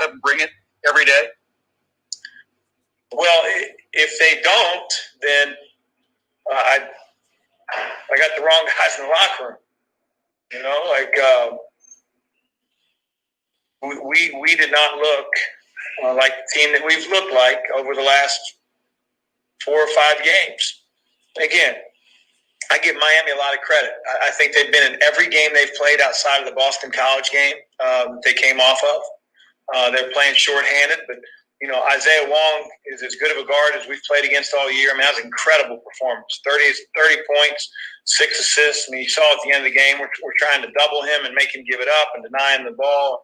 to bring it every day? Well, if they don't, then I got the wrong guys in the locker room. You know, we did not look like the team that we've looked like over the last 4 or 5 games. Again, I give Miami a lot of credit. I think they've been in every game they've played outside of the Boston College game they came off of. They're playing shorthanded, but Isaiah Wong is as good of a guard as we've played against all year. I mean, that was an incredible performance. 30 points, 6 assists. I mean, you saw at the end of the game, we're trying to double him and make him give it up and deny him the ball.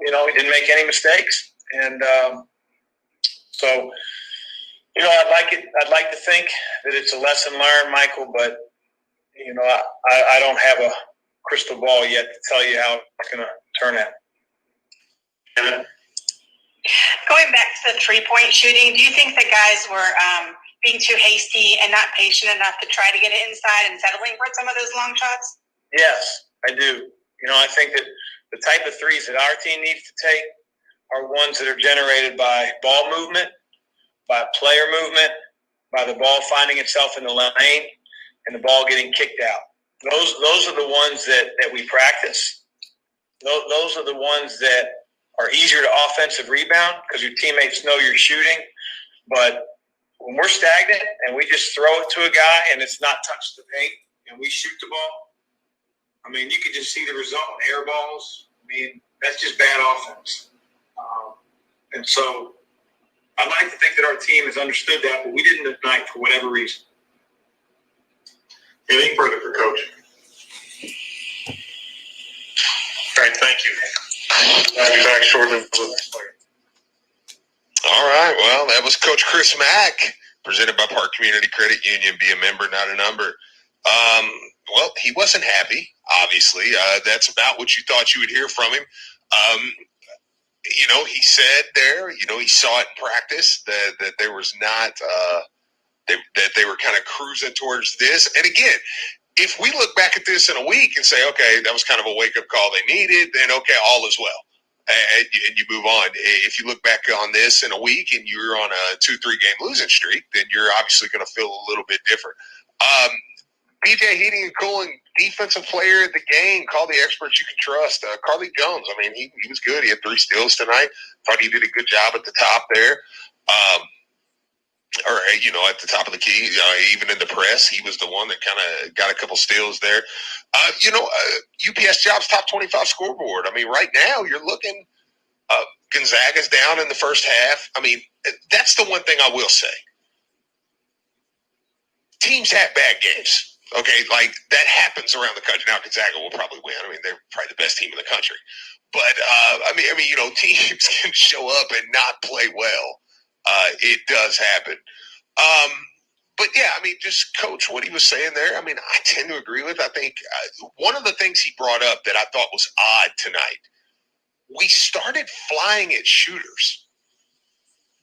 He didn't make any mistakes. And so, I'd like to think that it's a lesson learned, Michael, but, I don't have a crystal ball yet to tell you how it's going to turn out. Going back to the three-point shooting, do you think the guys were being too hasty and not patient enough to try to get it inside and settling for some of those long shots? Yes, I do. I think that the type of threes that our team needs to take are ones that are generated by ball movement, by player movement, by the ball finding itself in the lane, and the ball getting kicked out. Those are the ones that we practice. Those are the ones that are easier to offensive rebound because your teammates know you're shooting. But when we're stagnant and we just throw it to a guy and it's not touched the paint and we shoot the ball, I mean, you can just see the result, air balls. I mean, that's just bad offense. And so I'd like to think that our team has understood that, but we didn't tonight for whatever reason. Anything further for Coach? All right, thank you. I'll be back shortly with the next player. All right, well, that was Coach Chris Mack, presented by Park Community Credit Union. Be a member, not a number. Well, he wasn't happy, obviously. That's about what you thought you would hear from him. He said there, he saw it in practice that there was not that they were kind of cruising towards this. And again, if we look back at this in a week and say, okay, that was kind of a wake-up call they needed, then okay, all is well. And you move on. If you look back on this in a week and you're on a 2-3 game losing streak, then you're obviously going to feel a little bit different. PJ Heating and Cooling defensive player of the game. Call the experts you can trust. Carly Jones. I mean, he was good. He had 3 steals tonight. Thought he did a good job at the top there. At the top of the key, even in the press, he was the one that kind of got a couple steals there. UPS Jobs top 25 scoreboard. I mean, right now you're looking, Gonzaga's down in the first half. I mean, that's the one thing I will say. Teams have bad games. Okay, like that happens around the country. Now Gonzaga will probably win. I mean, they're probably the best team in the country. But teams can show up and not play well. It does happen. But yeah, I mean, just Coach, what he was saying there, I mean, I tend to agree with. I think one of the things he brought up that I thought was odd tonight, we started flying at shooters.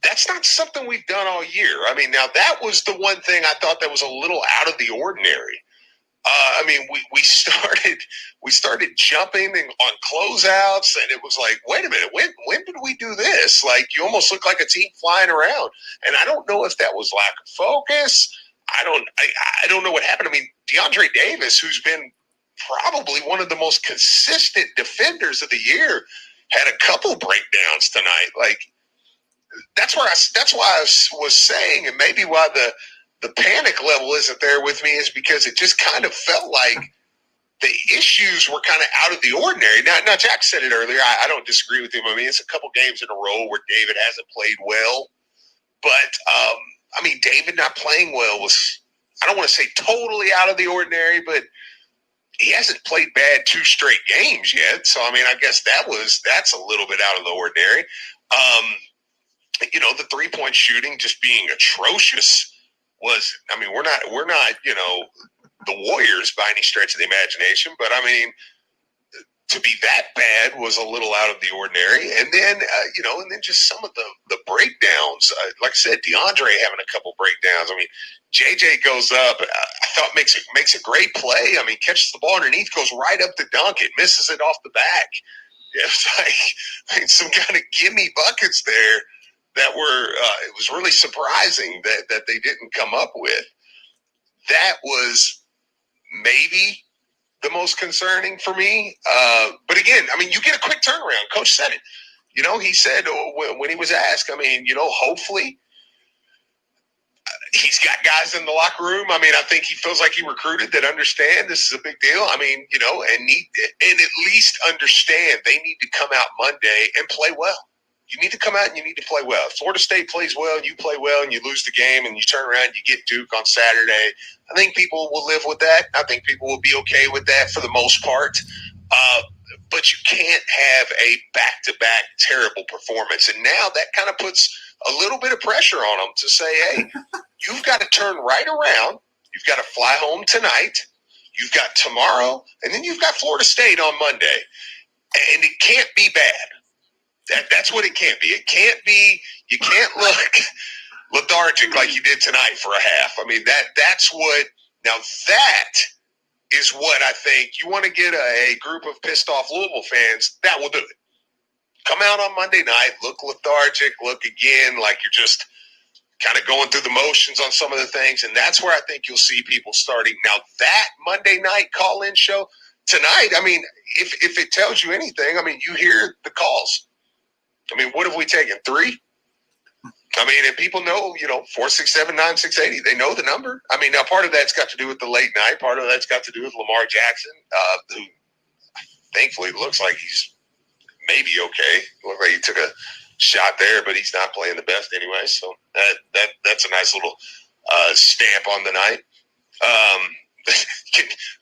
That's not something we've done all year. I mean, now that was the one thing I thought that was a little out of the ordinary. We started jumping on closeouts, and it was like, wait a minute, when did we do this? Like, you almost look like a team flying around, and I don't know if that was lack of focus. I don't know what happened. I mean, DeAndre Davis, who's been probably one of the most consistent defenders of the year, had a couple breakdowns tonight. Like, that's why I was saying, and maybe why the panic level isn't there with me, is because it just kind of felt like the issues were kind of out of the ordinary. Now Jack said it earlier. I don't disagree with him. I mean, it's a couple games in a row where David hasn't played well. But, David not playing well was, I don't want to say totally out of the ordinary, but he hasn't played bad 2 straight games yet. So, I mean, I guess that's a little bit out of the ordinary. The 3-point shooting just being atrocious was, I mean, we're not, the Warriors by any stretch of the imagination, but I mean, to be that bad was a little out of the ordinary. And then, and then just some of the breakdowns, like I said, DeAndre having a couple breakdowns. I mean, JJ goes up, I thought makes a great play. I mean, catches the ball underneath, goes right up to dunk it, misses it off the back. It's like, I mean, some kind of gimme buckets there that were, it was really surprising that they didn't come up with. That was maybe the most concerning for me. But again, I mean, you get a quick turnaround. Coach said it. You know, he said when he was asked, I mean, you know, hopefully he's got guys in the locker room. I mean, I think he feels like he recruited that understand this is a big deal. I mean, you know, and at least understand they need to come out Monday and play well. You need to come out and you need to play well. If Florida State plays well and you play well and you lose the game and you turn around and you get Duke on Saturday, I think people will live with that. I think people will be okay with that for the most part. But you can't have a back-to-back terrible performance. And now that kind of puts a little bit of pressure on them to say, hey, you've got to turn right around. You've got to fly home tonight. You've got tomorrow. And then you've got Florida State on Monday. And it can't be bad. That's what it can't be. It can't be – you can't look lethargic like you did tonight for a half. I mean, that's what – now that – is what I think you want to get a group of pissed off Louisville fans, that will do it. Come out on Monday night, look lethargic, look again like you're just kind of going through the motions on some of the things, and that's where I think you'll see people starting. Now, that Monday night call-in show tonight, I mean, if it tells you anything, I mean, you hear the calls. I mean, what have we taken, 3? I mean, and people know, you know, 467-9680. They know the number. I mean, now part of that's got to do with the late night. Part of that's got to do with Lamar Jackson, who thankfully looks like he's maybe okay. Looks like he took a shot there, but he's not playing the best anyway. So that's a nice little stamp on the night.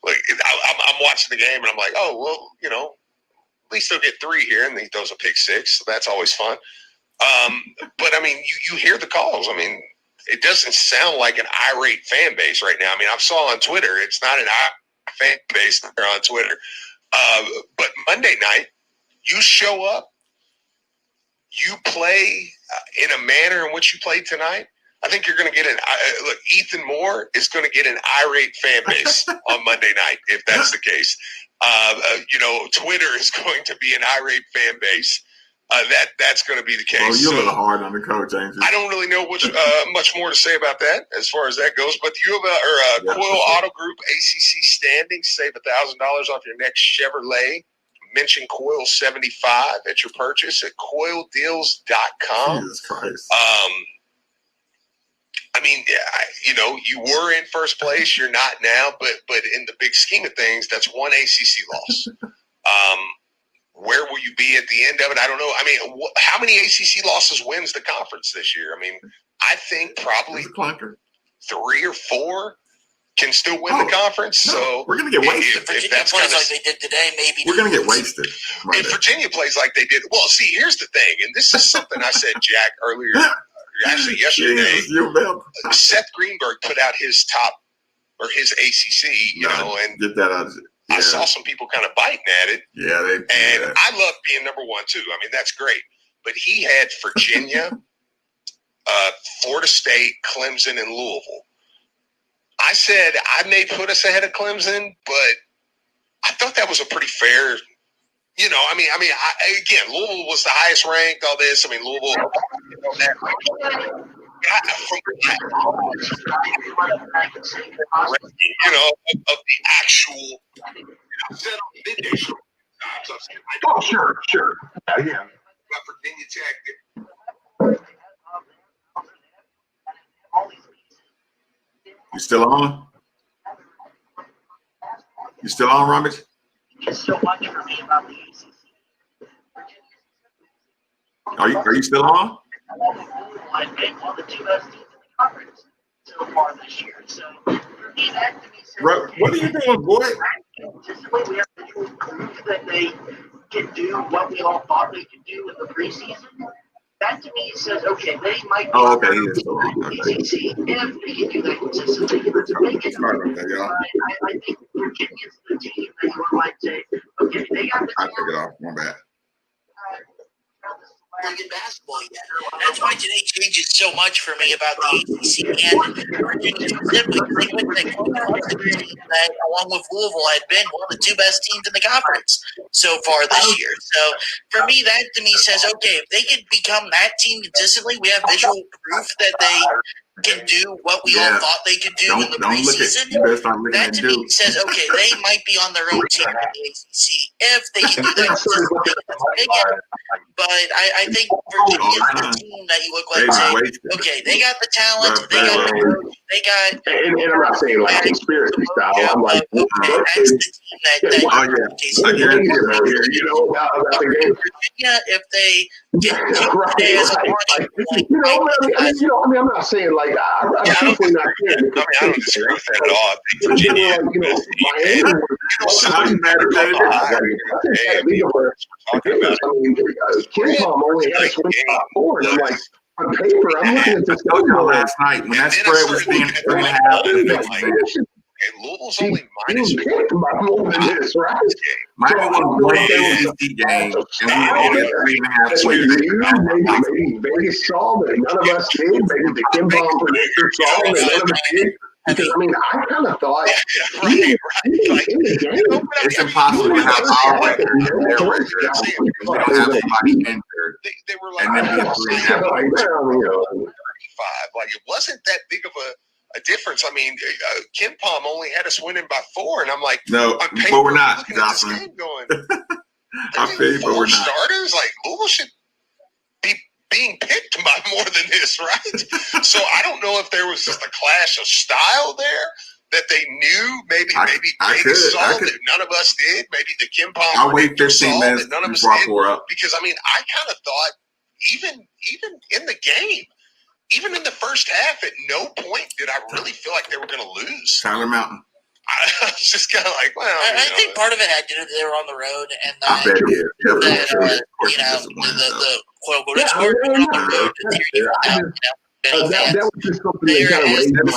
Look, I'm watching the game and I'm like, oh well, you know, at least they'll get 3 here, and he throws a pick 6, so that's always fun. But I mean, you hear the calls. I mean, it doesn't sound like an irate fan base right now. I mean, I saw on Twitter, it's not an irate fan base there on Twitter. But Monday night, you show up, you play in a manner in which you played tonight. I think you're going to get look, Ethan Moore is going to get an irate fan base on Monday night, if that's the case. You know, Twitter is going to be an irate fan base. That's going to be the case. Well, you're a little hard on the coach, ain't you? I don't really know much more to say about that as far as that goes. But Coil Auto Group ACC standings, save $1,000 off your next Chevrolet. Mention Coil 75 at your purchase at coildeals.com. Jesus Christ. I mean, you know, you were in first place. You're not now, but in the big scheme of things, that's one ACC loss. Where will you be at the end of it? I don't know. I mean, how many ACC losses wins the conference this year? I mean, I think probably 3 or 4 can still win the conference. No, so we're going to get wasted. If that's plays like they did today, maybe we're going to get wasted. If Virginia plays like they did, well, see, here's the thing, and this is something I said, Jack, earlier, actually yesterday. Seth Greenberg put out his ACC, you know, and get that out of it. Yeah. I saw some people kind of biting at it. Yeah, I love being number 1 too. I mean, that's great. But he had Virginia, Florida State, Clemson, and Louisville. I said I may put us ahead of Clemson, but I thought that was a pretty fair. You know, I mean, again, Louisville was the highest ranked. All this, I mean, Louisville. You know, of the actual. Midday show. Oh, sure. Yeah. Virginia Tech. You still on? You still on, Rummage? It's so much for me about the ACC. Are you still on? I've been one of the 2 best teams in the conference so far this year. So for me, that to me says, What are you doing, boy? Statistically, we have to prove that they can do what we all thought they could do in the preseason. That to me says, okay, they might be ACC if they can do that consistently. I think Virginia's the team that you might say, okay, they got the I took it off. My bad. really good basketball yet. That's why today changes so much for me about the ACC and Virginia specifically. They went to that team that, along with Louisville, had been one of the two best teams in the conference so far this year. So for me, that to me says, okay, if they could become that team consistently, we have visual proof that they can do what we all thought they could do in the preseason. That to me says, okay, they might be on their own team in the ACC if they can do that consistently. But I think Virginia is the team that you look like saying, okay, they got the talent, they got the coach, they got. And I'm not saying like conspiracy style. I'm like, okay, that's the team Virginia, if they get I'm not saying like I'm definitely not saying. I don't disagree with that at all. I think Virginia, Kim only had 24, and I'm like, on paper, I'm looking at this last night when that spread was being 3.5. Louisville's only minus more than this, right? Miami won one ACC game, and we maybe Vegas saw that none of us did. Maybe the Kim Bomb predictor saw that none of us did. Because, I mean, I kind of thought it's impossible to have our record and their record. We don't have somebody injured. They were and then we have 35. Like, it wasn't that big of a difference. I mean, Ken Palm only had us winning by 4, and I'm like, no, but we're not, Jocelyn. I feel you, but we're not. Starters, like, Louisville should be being picked by more than this, right? So I don't know if there was just a clash of style there that they knew. Maybe they saw that none of us did. Maybe the Kim Palm. I'll wait 15 minutes none of us before I did. pour up. Because I mean, I kind of thought even in the game, even in the first half, at no point did I really feel like they were going to lose. Tyler Mountain. I was just kind of like, well, I think part of it had to do with they were on the road, and I bet it is. The quote unquote score on the road to tear you out. That was just something that kind of raised my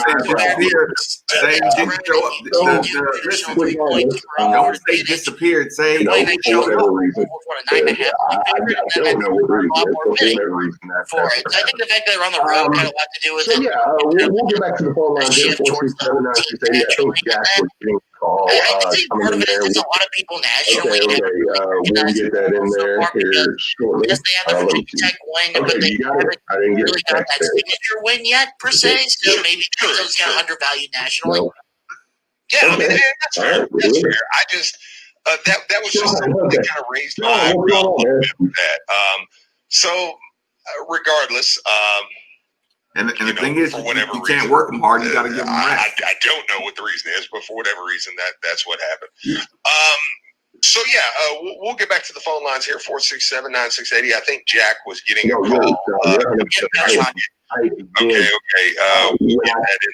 eyebrows. They disappeared. Say, for whatever reason. I don't know what reason that's for it. I think the fact that they're on the road had a lot to do with it. So, yeah, we'll get back to the phone line here. 467 968. I think Jack was getting called. I think part of it is there's a lot of people nationally. Okay. We'll get that in there here shortly. Yes, they have the Virginia Tech win, but they haven't really got that signature win yet, per se. So maybe it's kind of undervalued nationally. Yeah, I mean, that's fair. That's fair. I just that was just something that kind of raised my eyebrow with that. So, regardless, and the thing is, you can't work them hard. You got to give them rest. I don't know what the reason is, but for whatever reason, that's what happened. So yeah, we'll get back to the phone lines here. 467-9680. I think Jack was getting a call. Okay.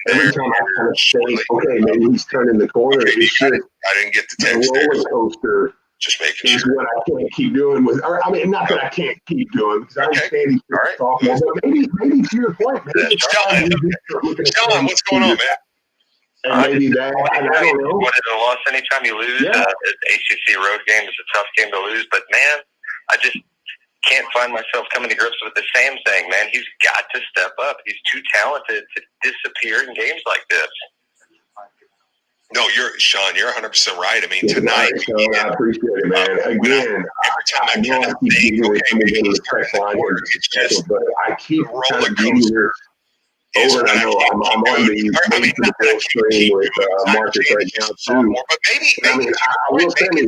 Every time I kind of say, okay, maybe he's turning the corner. I didn't get the text there. Roller coaster. Just making sure. What I can't keep doing with, I mean, not that I can't keep doing, because I understand he's sophomore, but maybe to your point, John, what's going on, man? And maybe that, I don't know. What is a loss anytime you lose? ACC road game is a tough game to lose, but man, I just can't find myself coming to grips with the same thing, man. He's got to step up. He's too talented to disappear in games like this. No, Sean, you're 100% right. I mean, tonight. I appreciate it, man. Again, every time I kind of think, okay, maybe he's turning the corner, it's just but I keep roller coaster. Over, I know I'm on the stream with Marcus right now too. But maybe I mean, I will say that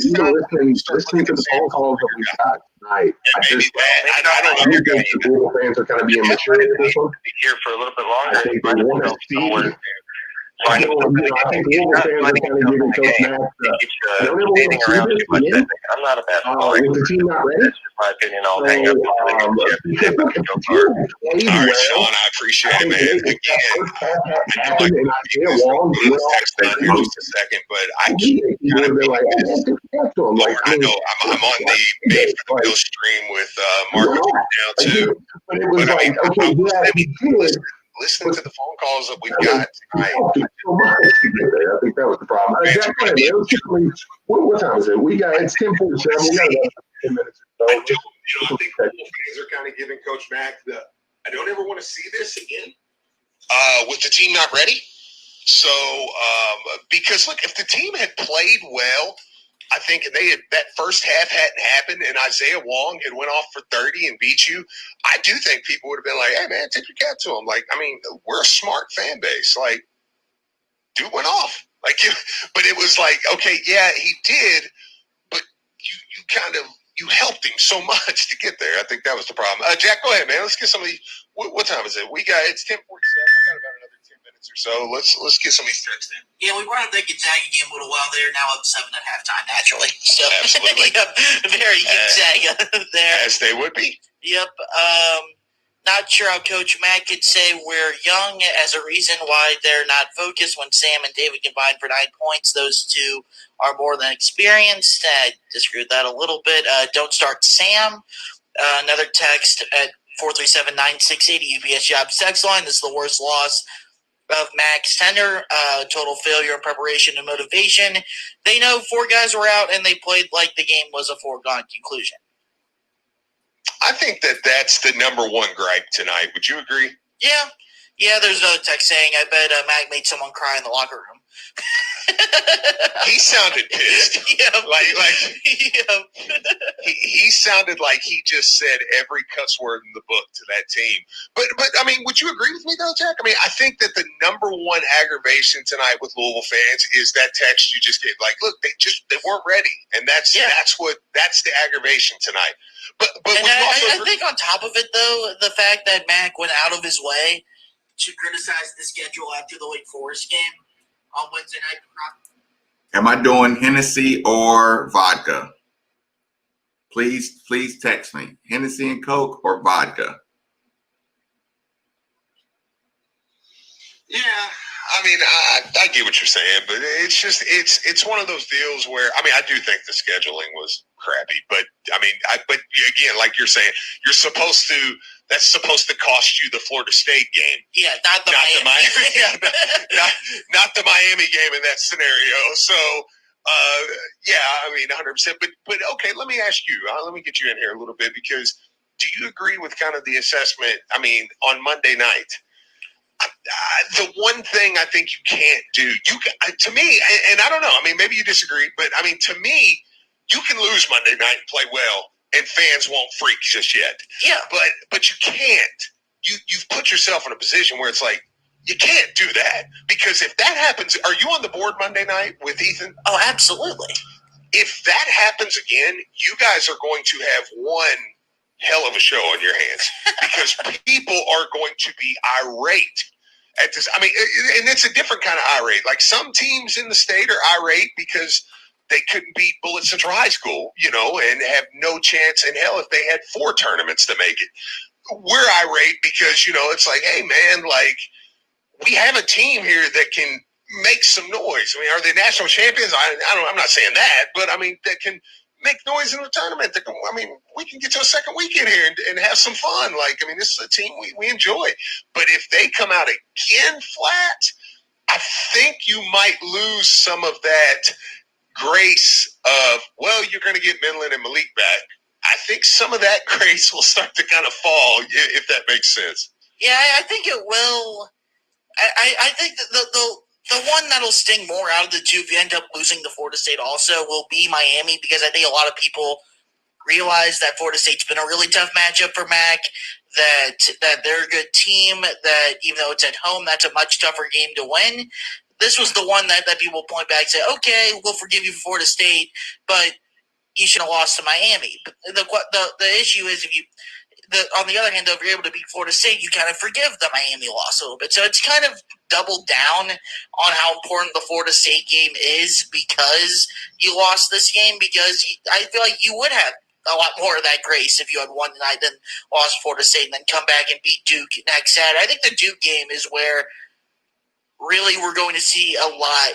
listening to the phone calls that we got tonight. I don't know. The Google fans are kind of being mature at this one. Here for a little bit longer. I think they want to see. I think Google fans are kind of giving Coach Mack. I'm not a bad player. Is the team not ready? That's just my opinion. I'll hang up. All right, Sean, I appreciate it, man. Again, text that in just a second, but I keep kind of I know I'm on the Made for the Bill stream with Marcus now too. But it was like, okay, yeah, he did. listening to the phone calls that we've got tonight. So much to get there. I think that was the problem. Jack, go ahead, man. What time is it? It's 10:47. We got about 10 minutes or so. I think Louisville fans are kind of giving Coach Mack I don't ever want to see this again with the team not ready. So, because look, if the team had played well, I think that first half hadn't happened and Isaiah Wong had went off for 30 and beat you, I do think people would have been like, hey, man, tip your cap to him. Like, I mean, we're a smart fan base. Like, dude went off. Like, but it was like, okay, yeah, he did, but you helped him so much to get there. I think that was the problem. Jack, go ahead, man. Let's get some of these. What time is it? It's 10:47. We got about another 10 minutes or so. Let's get some of these texts in. Yeah, we brought up that Gonzaga game a little while there. Now up 7 at halftime, naturally. So, absolutely. Yep, very Gonzaga there. As they would be. Yep. Not sure how Coach Mack could say we're young as a reason why they're not focused when Sam and David combined for 9 points. Those two are more than experienced. I disagree with that a little bit. Don't start Sam. Another text at 437-9680 UPS Jobs text line. This is the worst loss of Mack's tenure. Total failure in preparation and motivation. They know 4 guys were out and they played like the game was a foregone conclusion. I think that's the number one gripe tonight. Would you agree? Yeah. Yeah, there's another text saying, I bet Mack made someone cry in the locker room. He sounded pissed. Yeah. He sounded like he just said every cuss word in the book to that team. But I mean, would you agree with me though, Jack? I mean, I think that the number one aggravation tonight with Louisville fans is that text you just gave. Like, look, they weren't ready, and that's the aggravation tonight. But I think on top of it though, the fact that Mack went out of his way to criticize the schedule after the Wake Forest game on Wednesday night. Am I doing Hennessy or vodka? Please text me. Hennessy and Coke or vodka? Yeah, I mean, I get what you're saying, but it's just it's one of those deals where, I mean, I do think the scheduling was crappy, but I mean, but again, like you're saying, that's supposed to cost you the Florida State game. Yeah, not the Miami. Not the Miami game in that scenario. So, yeah, I mean, 100%. But okay, let me ask you. Let me get you in here a little bit, because do you agree with kind of the assessment? I mean, on Monday night, the one thing I think you can't do, to me, and I don't know. I mean, maybe you disagree, but I mean, to me, you can lose Monday night and play well, and fans won't freak just yet. Yeah. But you can't. You've put yourself in a position where it's like, you can't do that, because if that happens, are you on the board Monday night with Ethan? Oh, absolutely. If that happens again, you guys are going to have one hell of a show on your hands, because people are going to be irate at this. I mean, and it's a different kind of irate. Like, some teams in the state are irate because they couldn't beat Bullitt Central High School, and have no chance in hell if they had 4 tournaments to make it. We're irate because, it's like, hey, man, like, we have a team here that can make some noise. I mean, are they national champions? I'm not saying that, but I mean, that can make noise in the tournament. We can get to a second weekend here and have some fun. Like, I mean, this is a team we enjoy. But if they come out again flat, I think you might lose some of that grace of, well, you're going to get Midland and Malik back. I think some of that grace will start to kind of fall, if that makes sense. Yeah, I think it will. I think that the one that'll sting more out of the two if you end up losing to Florida State also will be Miami, because I think a lot of people realize that Florida State's been a really tough matchup for Mack, that they're a good team, that even though it's at home, that's a much tougher game to win. This was the one that people point back and say, okay, we'll forgive you for Florida State, but you should have lost to Miami. The issue is on the other hand, though, if you're able to beat Florida State, you kind of forgive the Miami loss a little bit. So it's kind of doubled down on how important the Florida State game is because you lost this game, because I feel like you would have a lot more of that grace if you had won tonight than lost Florida State and then come back and beat Duke next Saturday. I think the Duke game is where really we're going to see a lot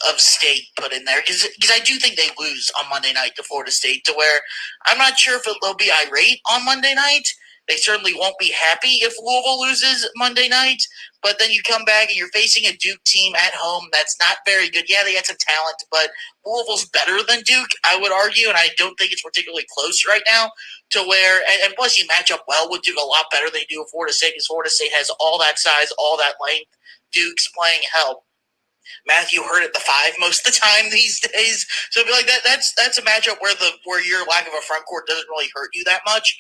of State put in there, because I do think they lose on Monday night to Florida State, to where I'm not sure if they'll be irate on Monday night. They certainly won't be happy if Louisville loses Monday night. But then you come back and you're facing a Duke team at home that's not very good. Yeah, they had some talent, but Louisville's better than Duke, I would argue, and I don't think it's particularly close right now. To where, and plus you match up well with Duke a lot better than you do with Florida State, because Florida State has all that size, all that length. Duke's playing help. Matthew Hurt at the 5 most of the time these days. So I feel like that's a matchup where your lack of a front court doesn't really hurt you that much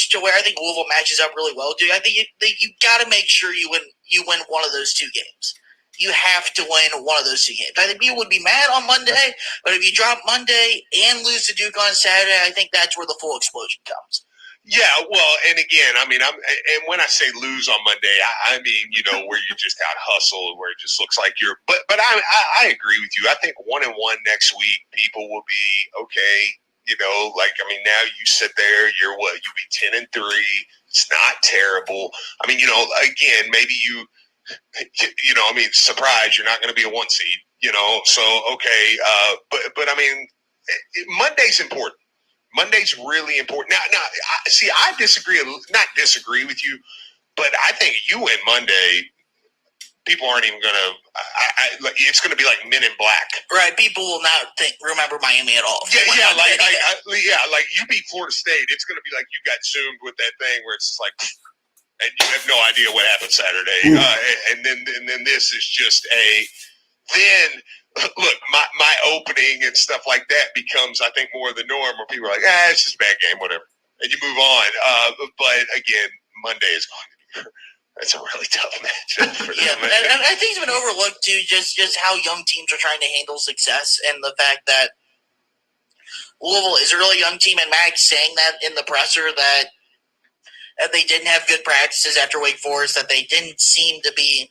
to where I think Louisville matches up really well. Dude, I think you got to make sure you win one of those 2 games. You have to win one of those 2 games. I think people would be mad on Monday, but if you drop Monday and lose to Duke on Saturday, I think that's where the full explosion comes. Yeah, well, and again, I mean, and when I say lose on Monday, I mean, where you just out hustle, where it just looks like you're. But I agree with you. I think 1-1 next week, people will be okay. Now you sit there, you'll be 10-3. It's not terrible. I mean, again, maybe surprise, you're not going to be a 1 seed. So okay, but I mean, Monday's important. Monday's really important. Now, I not disagree with you, but I think you win Monday, people aren't even going to it's going to be like Men in Black. Right. People will not remember Miami at all. Yeah, like you beat Florida State, it's going to be like you got zoomed with that thing where it's just like, and you have no idea what happened Saturday. And then this is just look, my opening and stuff like that becomes, I think, more of the norm where people are like, it's just a bad game, whatever. And you move on. But again, Monday is going to be that's a really tough matchup for them. Yeah, and I think it's been overlooked too, just how young teams are trying to handle success, and the fact that Louisville is a really young team, and Mack saying that in the presser that they didn't have good practices after Wake Forest, that they didn't seem to be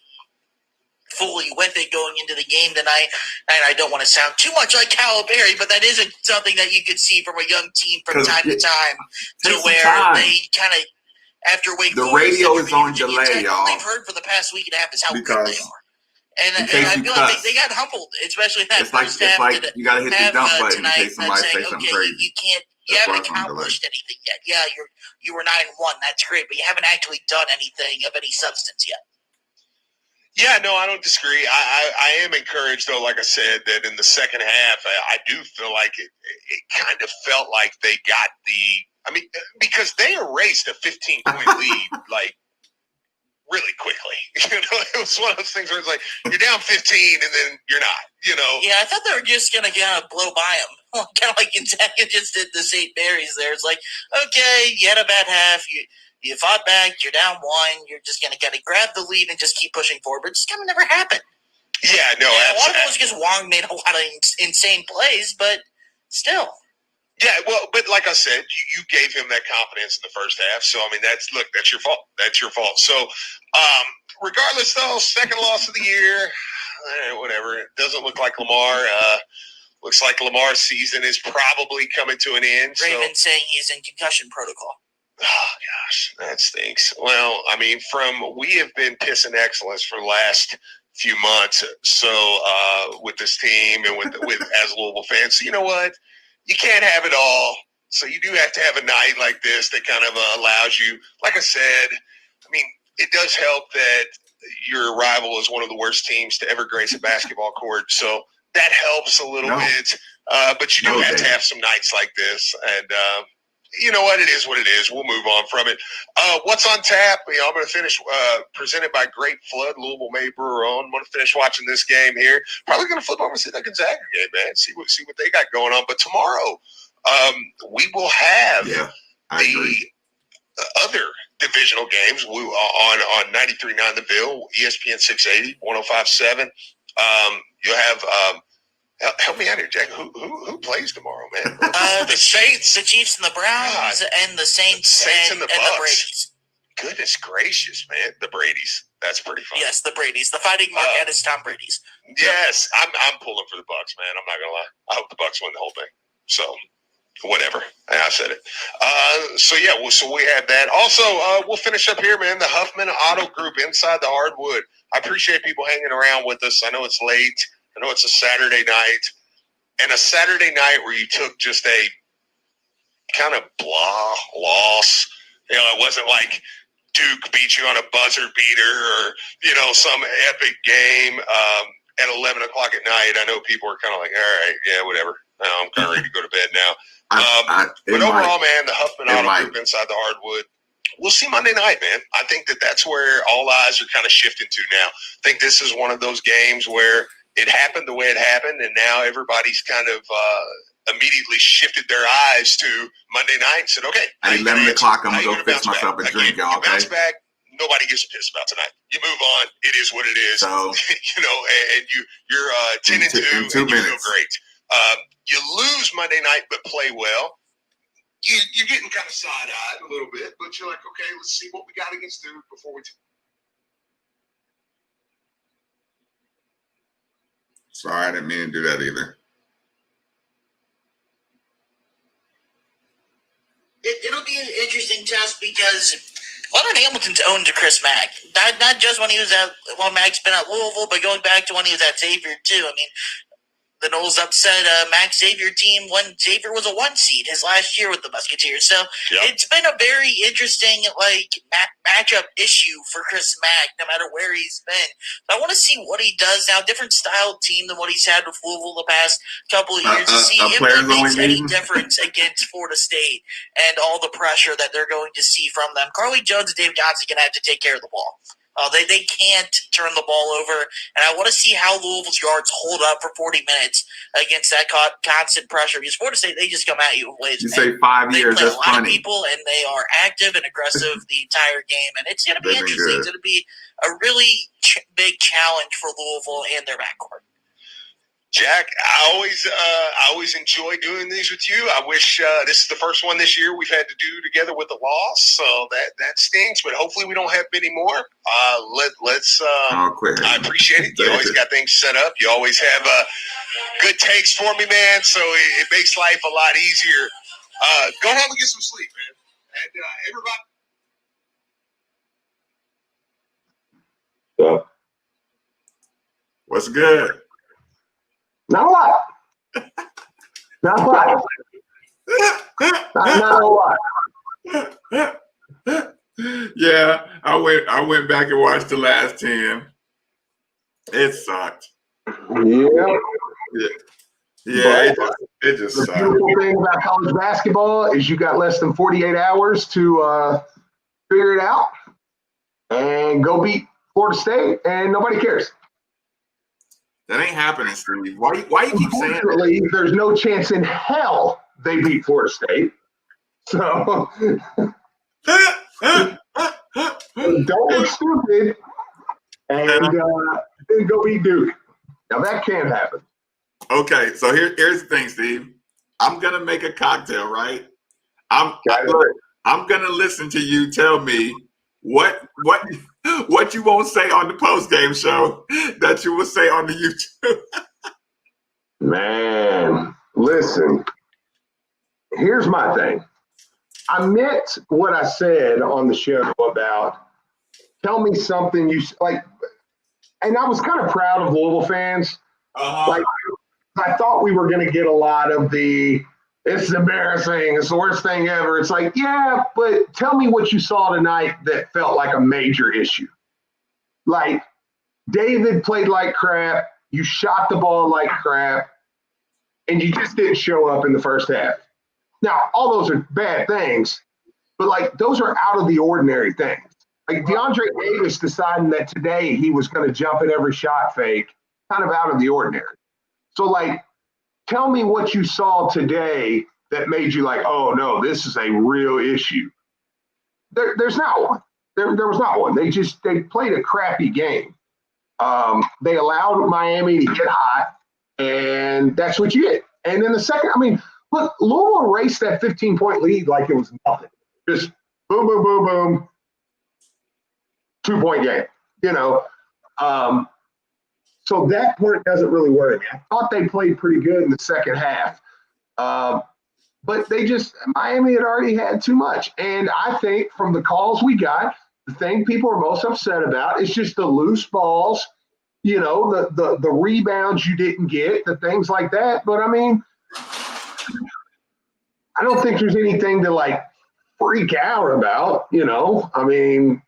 fully with it going into the game tonight. And I don't want to sound too much like Calipari, but that isn't something that you could see from a young team from time to time, to where they kind of, after Wake Forest, the radio is on delay, y'all. All they've heard for the past week and a half is how good they are. And I feel like they got humbled, especially in that first half. It's like you got to hit the dump button in case somebody saying, say something crazy. You haven't accomplished anything yet. Yeah, you were 9-1. That's great, but you haven't actually done anything of any substance yet. Yeah, no, I don't disagree. I am encouraged, though, like I said, that in the second half, I do feel like it kind of felt like they got because they erased a 15-point lead, like, really quickly. It was one of those things where it's like, you're down 15 and then you're not, Yeah, I thought they were just going to kind of blow by them. Kind of like Gonzaga just did the St. Mary's there. It's like, okay, you had a bad half. You fought back. You're down 1. You're just going to kind of grab the lead and just keep pushing forward. But it just kind of never happened. Yeah, no. And a lot of it was because Wong made a lot of insane plays, but still. Yeah, well, but like I said, you gave him that confidence in the first half. So, I mean, that's your fault. That's your fault. So, regardless, though, second loss of the year, whatever. It doesn't look like Lamar. Looks like Lamar's season is probably coming to an end. Raven saying he's in concussion protocol. Oh, gosh, that stinks. Well, I mean, we have been pissing excellence for the last few months. So, with this team and with as Louisville fans, so you know what? You can't have it all. So you do have to have a night like this that kind of allows you, like I said, I mean, it does help that your rival is one of the worst teams to ever grace a basketball court. So that helps a little bit. But you do have to have some nights like this. And you know what? It is what it is. We'll move on from it. What's on tap? I'm going to finish presented by Great Flood, Louisville May Brewer on. I'm going to finish watching this game here. Probably going to flip over and see that Gonzaga game, man. See what they got going on. But tomorrow, we will have the other divisional games on 93.9 The Ville, ESPN 680, 105.7. You'll have help me out here, Jack. Who plays tomorrow, man? The Saints, the Chiefs, and the Browns, and the Saints and the Brady's. Goodness gracious, man! The Brady's. That's pretty fun. Yes, the Brady's. The Fighting Marquette's Tom Brady's. Yes, I'm pulling for the Bucs, man. I'm not gonna lie. I hope the Bucs win the whole thing. So, whatever. I said it. So we have that. Also, we'll finish up here, man. The Huffman Auto Group inside the hardwood. I appreciate people hanging around with us. I know it's late. I know it's a Saturday night, and a Saturday night where you took just a kind of blah loss It wasn't like Duke beat you on a buzzer beater or, some epic game at 11 o'clock at night. I know people are kind of like, all right, yeah, whatever. I'm kind of ready to go to bed now. But overall, man, the Huffman Auto Group inside the hardwood, we'll see Monday night, man. I think that's where all eyes are kind of shifting to now. I think this is one of those games where it happened the way it happened, and now everybody's kind of immediately shifted their eyes to Monday night and said, okay. At 11 o'clock, I'm going to go fix myself a drink, y'all, okay? Bounce back. Nobody gives a piss about tonight. You move on. It is what it is. So, and you're 10 and 2, and you feel great. You lose Monday night, but play well. You're getting kind of side-eyed a little bit, but you're like, okay, let's see what we got against Duke before we. Sorry, I didn't mean to do that either. It'll be an interesting test because Leonard Hamilton's owned to Chris Mack. Not just when he was Mack's been at Louisville, but going back to when he was at Xavier too. I mean, the Noles upset Mack Xavier team when Xavier was a 1 seed his last year with the Musketeers. So It's been a very interesting matchup issue for Chris Mack, no matter where he's been. So I want to see what he does now. Different style team than what he's had with Louisville the past couple of years to see if it makes any difference against Florida State and all the pressure that they're going to see from them. Carly Jones and Dave Johnson are going to have to take care of the ball. They can't turn the ball over, and I want to see how Louisville's yards hold up for 40 minutes against that constant pressure. Because Florida State, they just come at you with ways. You say 5 years, that's funny. They play a lot of people, and they are active and aggressive the entire game, and it's going to be interesting. It's going to be a really big challenge for Louisville and their backcourt. Jack, I always enjoy doing these with you. I wish this is the first one this year we've had to do together with the loss, so that stinks. But hopefully we don't have many more. Let's. I appreciate it. You always got things set up. You always have good takes for me, man. So it makes life a lot easier. Go home and get some sleep, man. And everybody. What's good? Not a lot. Not a lot. Not a lot. Yeah, I went back and watched the last 10. It sucked. Yeah. It just the sucked. The beautiful thing about college basketball is you got less than 48 hours to figure it out and go beat Florida State, and nobody cares. That ain't happening, Steve. Why you keep saying that? There's no chance in hell they beat Florida State. So don't look stupid and then go beat Duke. Now that can't happen. Okay, so here's the thing, Steve. I'm gonna make a cocktail, right? I'm gonna listen to you tell me what you won't say on the postgame show that you will say on the YouTube. Man, listen. Here's my thing. I meant what I said on the show about tell me something you like, and I was kind of proud of Louisville fans. Like, I thought we were going to get a lot of it's embarrassing, it's the worst thing ever. It's like, yeah, but tell me what you saw tonight that felt like a major issue. Like, David played like crap, you shot the ball like crap, and you just didn't show up in the first half. Now, all those are bad things, but like those are out of the ordinary things. Like DeAndre Davis deciding that today he was going to jump at every shot fake, kind of out of the ordinary. So like, tell me what you saw today that made you like, oh no, this is a real issue. There's not one. There was not one. They played a crappy game. They allowed Miami to get hot, and that's what you get. And then the second, I mean, look, Louisville erased that 15-point lead like it was nothing. Just boom, boom, boom, boom. 2-point game, So that part doesn't really worry me. I thought they played pretty good in the second half. But Miami had already had too much. And I think from the calls we got, the thing people are most upset about is just the loose balls, the rebounds you didn't get, the things like that. But I mean, I don't think there's anything to like freak out about, you know. I mean,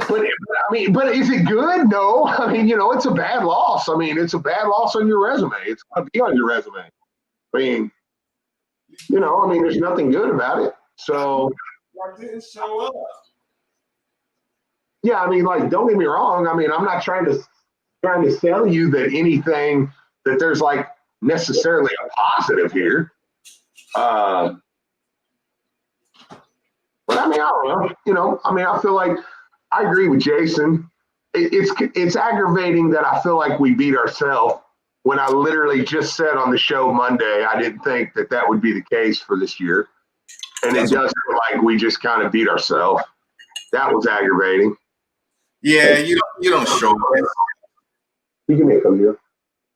but is it good? No. I mean, you know, it's a bad loss. I mean, it's a bad loss on your resume. It's going to be on your resume. I mean, you know, I mean, there's nothing good about it. So, didn't show up. yeah, I mean, like, don't get me wrong. I mean, I'm not trying to sell you that anything that there's like necessarily a positive here. But I mean, I don't know. You know, I mean, I feel like I agree with Jason. It's aggravating that I feel like we beat ourselves when I literally just said on the show Monday I didn't think that would be the case for this year, and it does feel like we just kind of beat ourselves. That was aggravating. Yeah, you don't show up. You can make them here.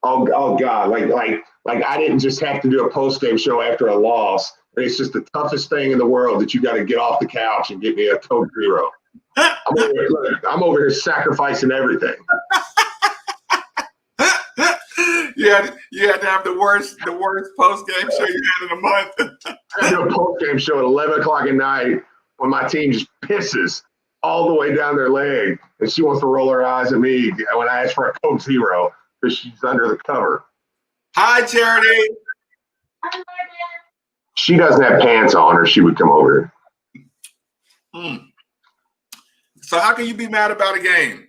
Oh God! Like I didn't just have to do a post-game show after a loss. It's just the toughest thing in the world that you got to get off the couch and get me a Coke Zero. I'm over here sacrificing everything. You had to have the worst post-game show you had in a month. I do a post-game show at 11 o'clock at night when my team just pisses all the way down their leg, and she wants to roll her eyes at me when I ask for a Coke Zero because she's under the cover. Hi, Charity. She doesn't have pants on, or she would come over. So how can you be mad about a game?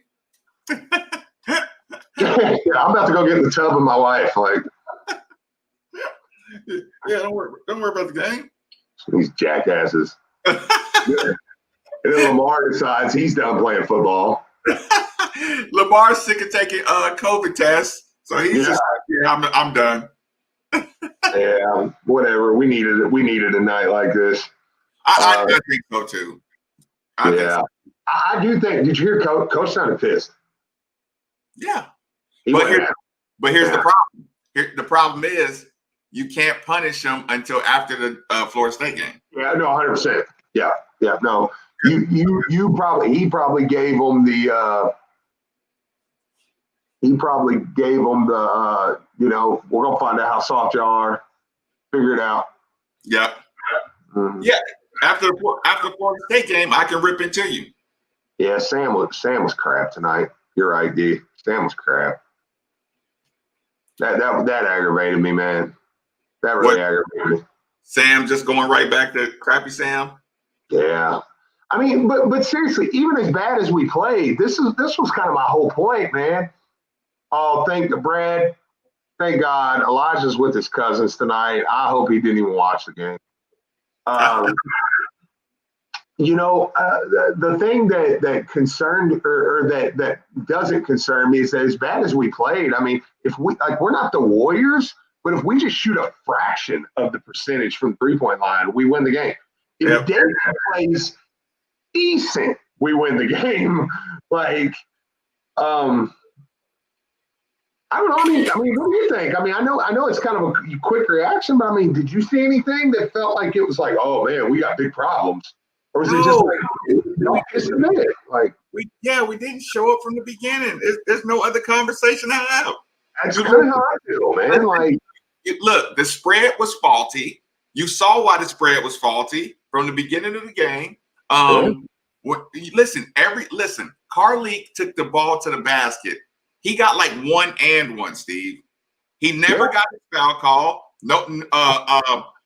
Yeah, I'm about to go get in the tub with my wife. Like, yeah, don't worry about the game. These jackasses. And then Lamar decides he's done playing football. Lamar's sick of taking COVID tests, so he's just like, I'm done. Yeah, whatever. We needed a night like this. I think so too. I do think. Did you hear Coach sounded pissed? Yeah, but here's the problem. The problem is you can't punish him until after the Florida State game. Yeah, no, 100%. Yeah, no. He probably gave him the. He probably gave them the, you know, we're going to find out how soft y'all are. Figure it out. Yep. Mm-hmm. Yeah. After the Florida State game, I can rip into you. Yeah, Sam was crap tonight. You're right, D. Sam was crap. That aggravated me, man. That really aggravated me. Sam just going right back to crappy Sam? Yeah. I mean, but seriously, even as bad as we played, this was kind of my whole point, man. Oh, thank God Elijah's with his cousins tonight. I hope he didn't even watch the game. You know, the thing that concerned or that doesn't concern me is that as bad as we played, I mean, if we're not the Warriors, but if we just shoot a fraction of the percentage from 3-point line, we win the game. If David plays decent, we win the game. Like, I don't know. I mean, what do you think? I mean, I know it's kind of a quick reaction, but I mean, did you see anything that felt like it was like, oh man, we got big problems, or was it just like, just a minute? Like, we didn't show up from the beginning. There's no other conversation to have. That's kind of how I feel, man. Like, look, the spread was faulty. You saw why the spread was faulty from the beginning of the game. Listen, Carleek took the ball to the basket. He got like 1 and 1, Steve. He never got his foul call. No,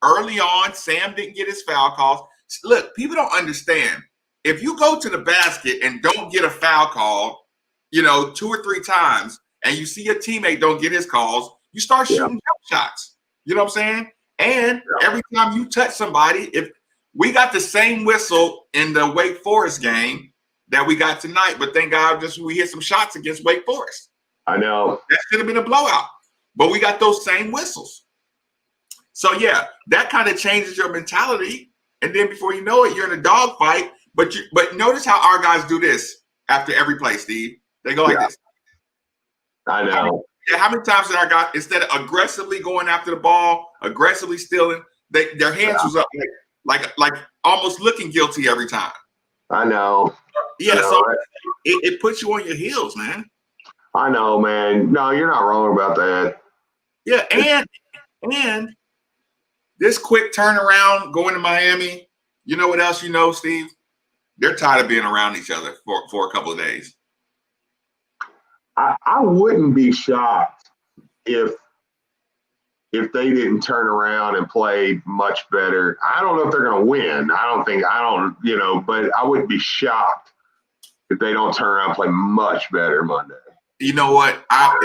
early on, Sam didn't get his foul calls. Look, people don't understand. If you go to the basket and don't get a foul call, 2 or 3 times, and you see your teammate don't get his calls, you start shooting jump shots. You know what I'm saying? And every time you touch somebody, if we got the same whistle in the Wake Forest game that we got tonight, but thank God we hit some shots against Wake Forest. I know. That should have been a blowout, but we got those same whistles. So yeah, that kind of changes your mentality, and then before you know it, you're in a dogfight. But notice how our guys do this after every play, Steve. They go like this. I know. How many times did our guys, instead of aggressively going after the ball, aggressively stealing, their hands was up like almost looking guilty every time. I know. Yeah, so it puts you on your heels, man. I know, man. No, you're not wrong about that. Yeah, and this quick turnaround going to Miami, you know what else you know, Steve? They're tired of being around each other for a couple of days. I wouldn't be shocked if they didn't turn around and play much better. I don't know if they're going to win. But I wouldn't be shocked if they don't turn around and play much better Monday. You know what? I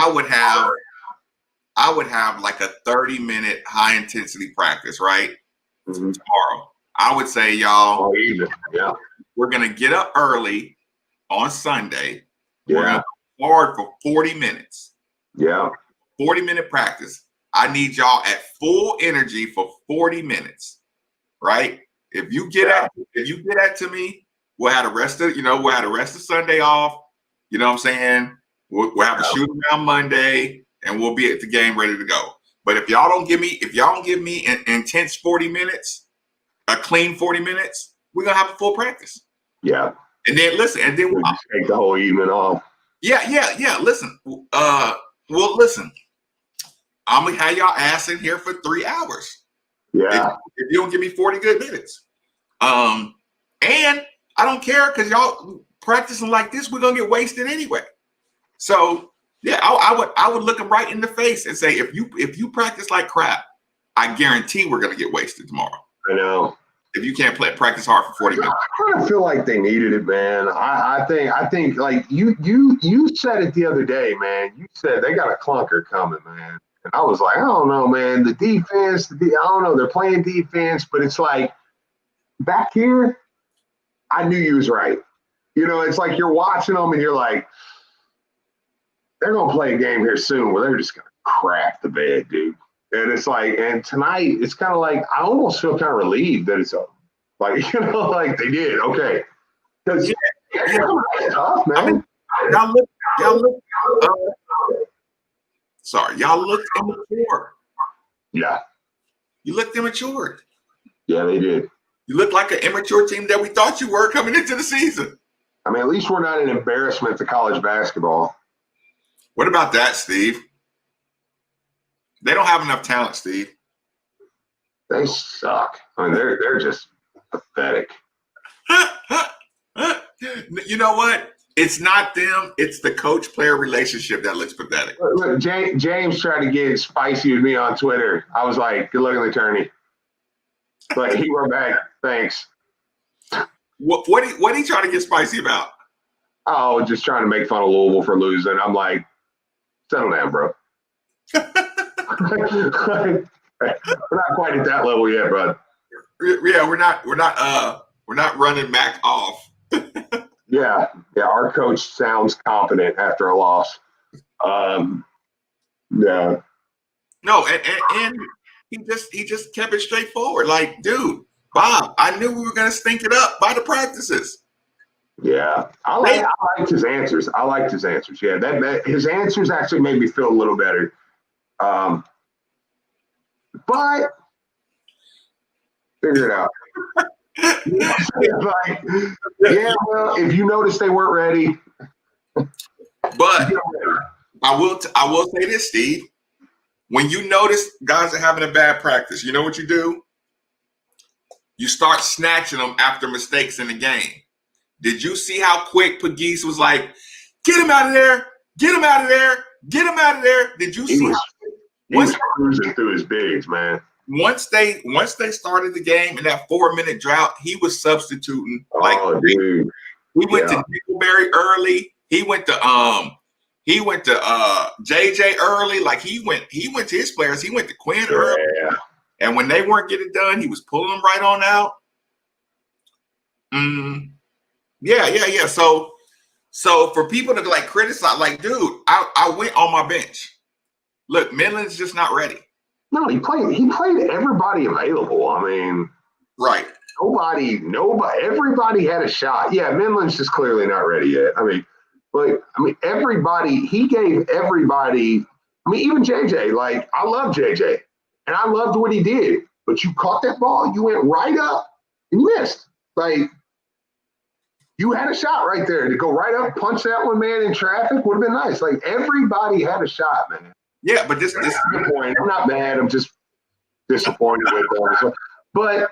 would have like a 30-minute high intensity practice, right? Mm-hmm. Tomorrow. I would say, y'all, yeah, we're gonna get up early on Sunday. Yeah. We're gonna go hard for 40 minutes. Yeah. 40-minute practice. I need y'all at full energy for 40 minutes. Right? If you get that to me, we'll have the rest of Sunday off. You know what I'm saying? We'll have a shoot around Monday, and we'll be at the game ready to go. But if y'all don't give me an intense 40 minutes, a clean 40 minutes, we're gonna have a full practice. Yeah. And then listen, we'll just take the whole evening off. Yeah. Listen, listen. I'm gonna have y'all ass in here for 3 hours. Yeah. If you don't give me 40 good minutes. And I don't care because y'all practicing like this, we're gonna get wasted anyway. So yeah, I would look them right in the face and say, if you practice like crap, I guarantee we're gonna get wasted tomorrow. I know. If you can't practice hard for 40 minutes. I kind of feel like they needed it, man. I think like you said it the other day, man. You said they got a clunker coming, man. And I was like, I don't know, man. The defense, I don't know. They're playing defense, but it's like back here, I knew you was right. You know, it's like you're watching them and you're like, they're going to play a game here soon where they're just going to crap the bed, dude. And it's like, and tonight, it's kind of like, I almost feel kind of relieved that it's over. Like, like they did. Okay. Because it's tough, man. I mean, y'all looked immature. Yeah. You looked immature. Yeah, they did. You look like an immature team that we thought you were coming into the season. I mean, at least we're not an embarrassment to college basketball. What about that, Steve? They don't have enough talent, Steve. They suck. I mean, they're just pathetic. You know what? It's not them. It's the coach-player relationship that looks pathetic. Look, James tried to get spicy with me on Twitter. I was like, good luck, attorney. But he wrote back, thanks. What he trying to get spicy about? Oh, just trying to make fun of Louisville for losing. I'm like, settle down, bro. We're not quite at that level yet, bud. Yeah, we're not running Mack off. Yeah. Our coach sounds confident after a loss. Yeah. No, and he just kept it straightforward. Like, dude, Bob, I knew we were gonna stink it up by the practices. Yeah, I liked his answers. Yeah, that his answers actually made me feel a little better. But figure it out. Like, yeah, well, if you notice they weren't ready. But I will say this, Steve. When you notice guys are having a bad practice, you know what you do? You start snatching them after mistakes in the game. Did you see how quick Pegues was like, get him out of there, get him out of there, get him out of there? Did you see how he was cruising through his bigs, man. Once they started the game in that 4-minute drought, he was substituting. Dude. He went to Dingleberry early. He went to JJ early. Like he went to his players. He went to Quinn early. And when they weren't getting done, he was pulling them right on out. Yeah. So for people to like criticize, like, dude, I went on my bench. Look, Midland's just not ready. No, he played everybody available. I mean, right. Everybody had a shot. Yeah, Midland's just clearly not ready yet. Everybody, he gave everybody, even JJ, like, I love JJ, and I loved what he did, but you caught that ball, you went right up, and you missed. Like, you had a shot right there to go right up, punch that one man in traffic, would have been nice. Like, everybody had a shot, man. Yeah, but this point. I'm not mad. I'm just disappointed with them. But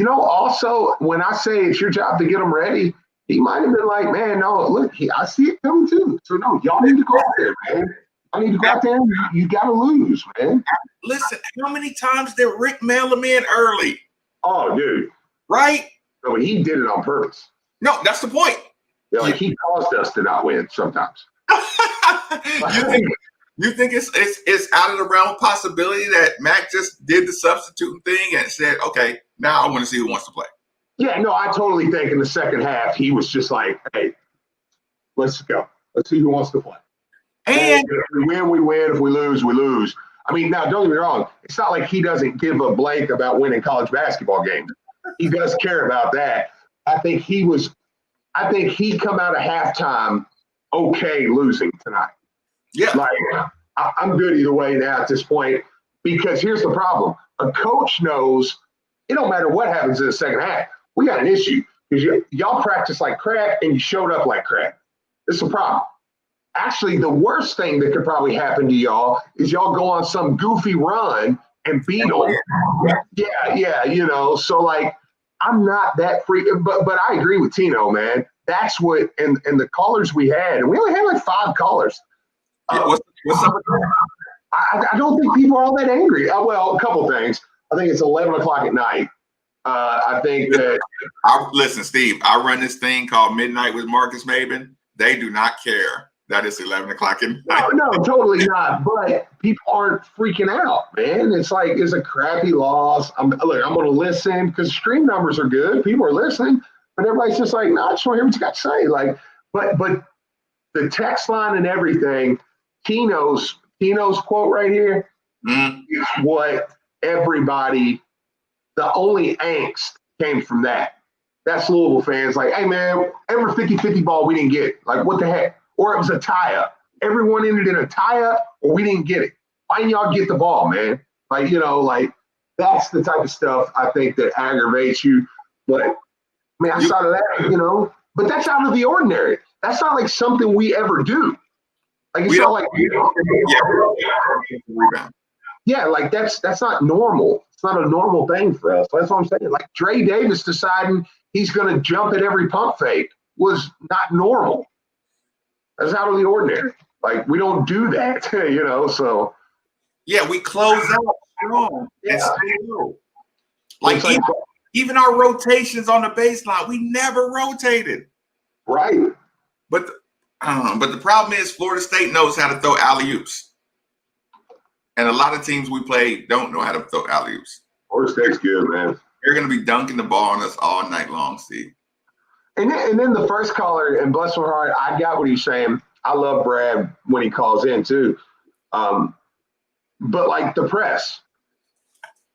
also when I say it's your job to get them ready, he might have been like, man, no, look, I see it coming too. So no, y'all need to go out there, man. I need to go out there. You got to lose, man. Listen, how many times did Rick mail him in early? Oh, dude. Right? No, but he did it on purpose. No, that's the point. Yeah, like he caused us to not win sometimes. You think it's out of the realm of possibility that Mack just did the substituting thing and said, okay, now I want to see who wants to play? Yeah, no, I totally think in the second half he was just like, hey, let's go. Let's see who wants to play. And if we win, we win. If we lose, we lose. I mean, now, don't get me wrong. It's not like he doesn't give a blank about winning college basketball games. He does care about that. I think he'd come out of halftime okay losing tonight. Yeah. Like, I'm good either way now at this point, because here's the problem. A coach knows it don't matter what happens in the second half. We got an issue because y'all practice like crap and you showed up like crap. This is a problem. Actually, the worst thing that could probably happen to y'all is y'all go on some goofy run and beat them. Yeah. So, like, I'm not that free. But I agree with Tino, man. That's what, and the callers we had, and we only had like 5 callers. What's up with that? I don't think people are all that angry. Well, a couple things. I think it's 11 o'clock at night. I think that. Listen, Steve, I run this thing called Midnight with Marcus Maben. They do not care that it's 11 o'clock at night. No, totally not. But people aren't freaking out, man. It's like, it's a crappy loss. I'm going to listen because stream numbers are good. People are listening. But everybody's just like, no, I just want to hear what you got to say. Like, but the text line and everything, Tino's quote right here is what everybody, the only angst came from that. That's Louisville fans like, hey, man, every 50-50 ball we didn't get. Like, what the heck? Or it was a tie-up. Everyone ended in a tie-up or we didn't get it. Why didn't y'all get the ball, man? Like, that's the type of stuff I think that aggravates you. But, I mean, outside of that, but that's out of the ordinary. That's not like something we ever do. Like, it's not like, yeah, like that's not normal. It's not a normal thing for us. That's what I'm saying. Like Dre Davis deciding he's going to jump at every pump fake was not normal. That's out of the ordinary. Like, we don't do that, so. Yeah, we close out strong and stay low. Like, even our rotations on the baseline, we never rotated. Right. But the problem is Florida State knows how to throw alley-oops. And a lot of teams we play don't know how to throw alley-oops. Florida State's good, man. They're going to be dunking the ball on us all night long, Steve. And then the first caller, and bless her heart, I got what he's saying. I love Brad when he calls in too. But like the press,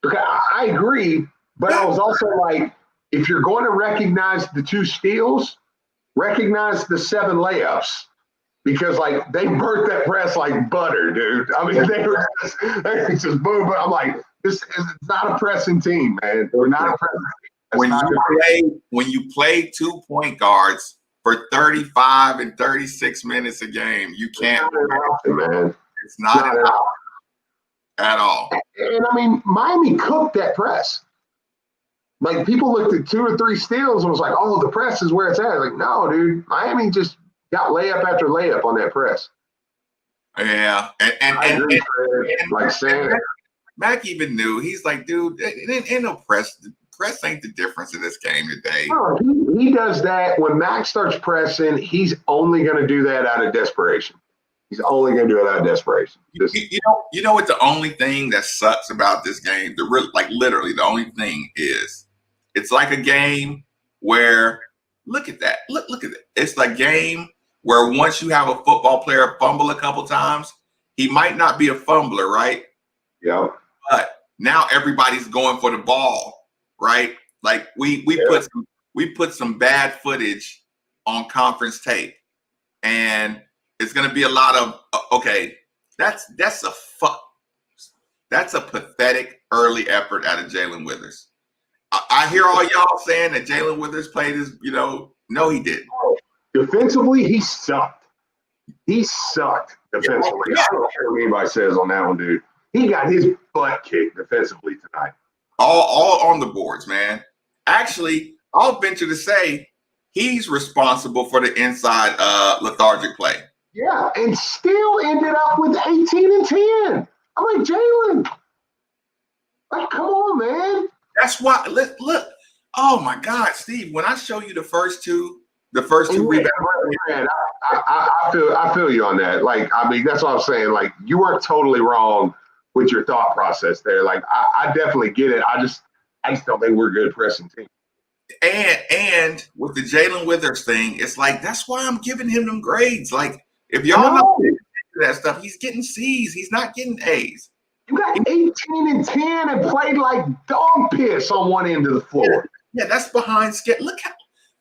because I agree, but I was also like, if you're going to recognize the 2 steals, recognize the 7 layups. Because like they burnt that press like butter, dude. I mean, they were just boom. But I'm like, this is not a pressing team, man. We're not a pressing team. When you play 2 point guards for 35 and 36 minutes a game, you can't. Man. It's not at all. And I mean, Miami cooked that press. Like, people looked at 2 or 3 steals and was like, oh, the press is where it's at. Like, no, dude, Miami just got layup after layup on that press. Yeah, and like saying, Mack even knew. He's like, dude, ain't no press. Press ain't the difference in this game today. No, he does that when Mack starts pressing. He's only going to do that out of desperation. He's only going to do it out of desperation. You know what? The only thing that sucks about this game, literally, the only thing is, it's like a game where look at that. Look at it. It's a game where once you have a football player fumble a couple times, he might not be a fumbler, right? Yeah. But now everybody's going for the ball, right? Like we put some bad footage on conference tape, and it's going to be a lot of okay. That's a pathetic early effort out of Jalen Withers. I hear all y'all saying that Jalen Withers played his, no, he didn't. Defensively, he sucked. He sucked defensively. I don't care what anybody says on that one, dude. He got his butt kicked defensively tonight. All on the boards, man. Actually, I'll venture to say he's responsible for the inside lethargic play. Yeah, and still ended up with 18 and 10. I'm like, Jalen, like, come on, man. That's why. Look. Oh my God, Steve! When I show you the first two rebounds, man, I feel you on that. Like, I mean, that's what I'm saying. Like, you weren't totally wrong with your thought process there. Like, I definitely get it. I just don't think we're a good pressing team. And with the Jalen Withers thing, it's like that's why I'm giving him them grades. Like, if y'all know that stuff, he's getting C's. He's not getting A's. You got 18 and 10 and played like dog piss on one end of the floor. Yeah, that's behind schedule. Look how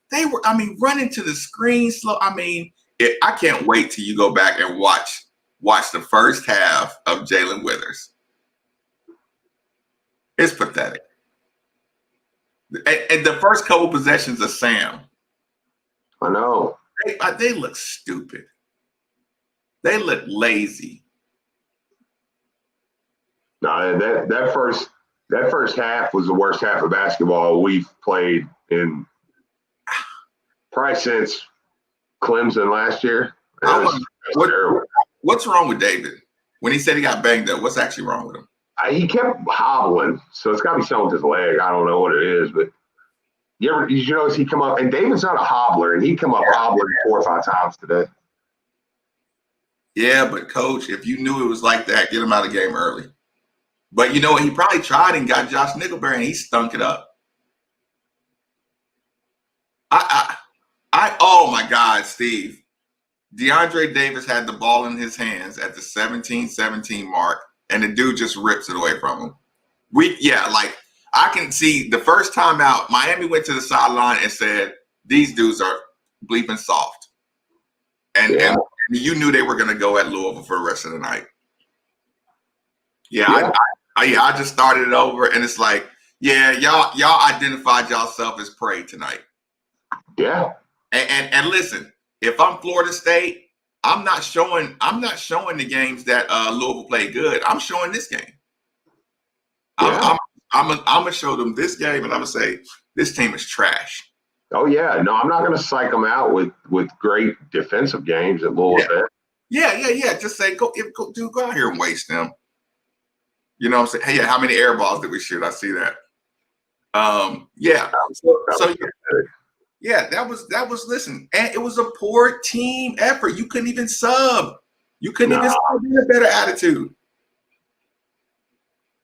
they were. I mean, running to the screen slow. I mean, I can't wait till you go back and watch the first half of Jalen Withers. It's pathetic. And the first couple possessions of Sam. I know. They look stupid. They look lazy. No, that first half was the worst half of basketball we've played in probably since Clemson last year. What's wrong with David? When he said he got banged up, what's actually wrong with him? He kept hobbling, so it's got to be something with his leg. I don't know what it is, but you notice he come up, and David's not a hobbler, and he come up hobbling 4 or 5 times today. Yeah, but Coach, if you knew it was like that, get him out of the game early. But you know what? He probably tried and got Josh Nickelberry, and he stunk it up. Oh my God, Steve. DeAndre Davis had the ball in his hands at the 17-17 mark, and the dude just rips it away from him. I can see the first time out, Miami went to the sideline and said, these dudes are bleeping soft. And you knew they were going to go at Louisville for the rest of the night. I just started it over, and it's like, y'all identified yourself as prey tonight. Yeah. And listen, if I'm Florida State, I'm not showing the games that Louisville played good. I'm showing this game. I'm gonna show them this game, and I'm gonna say this team is trash. Oh yeah, no, I'm not gonna psych them out with great defensive games at Louisville. Yeah. Just say go out here and waste them. You know what I'm saying? Hey, how many air balls did we shoot? I see that. That was listen, and it was a poor team effort. You couldn't even sub. You couldn't even sub in a better attitude.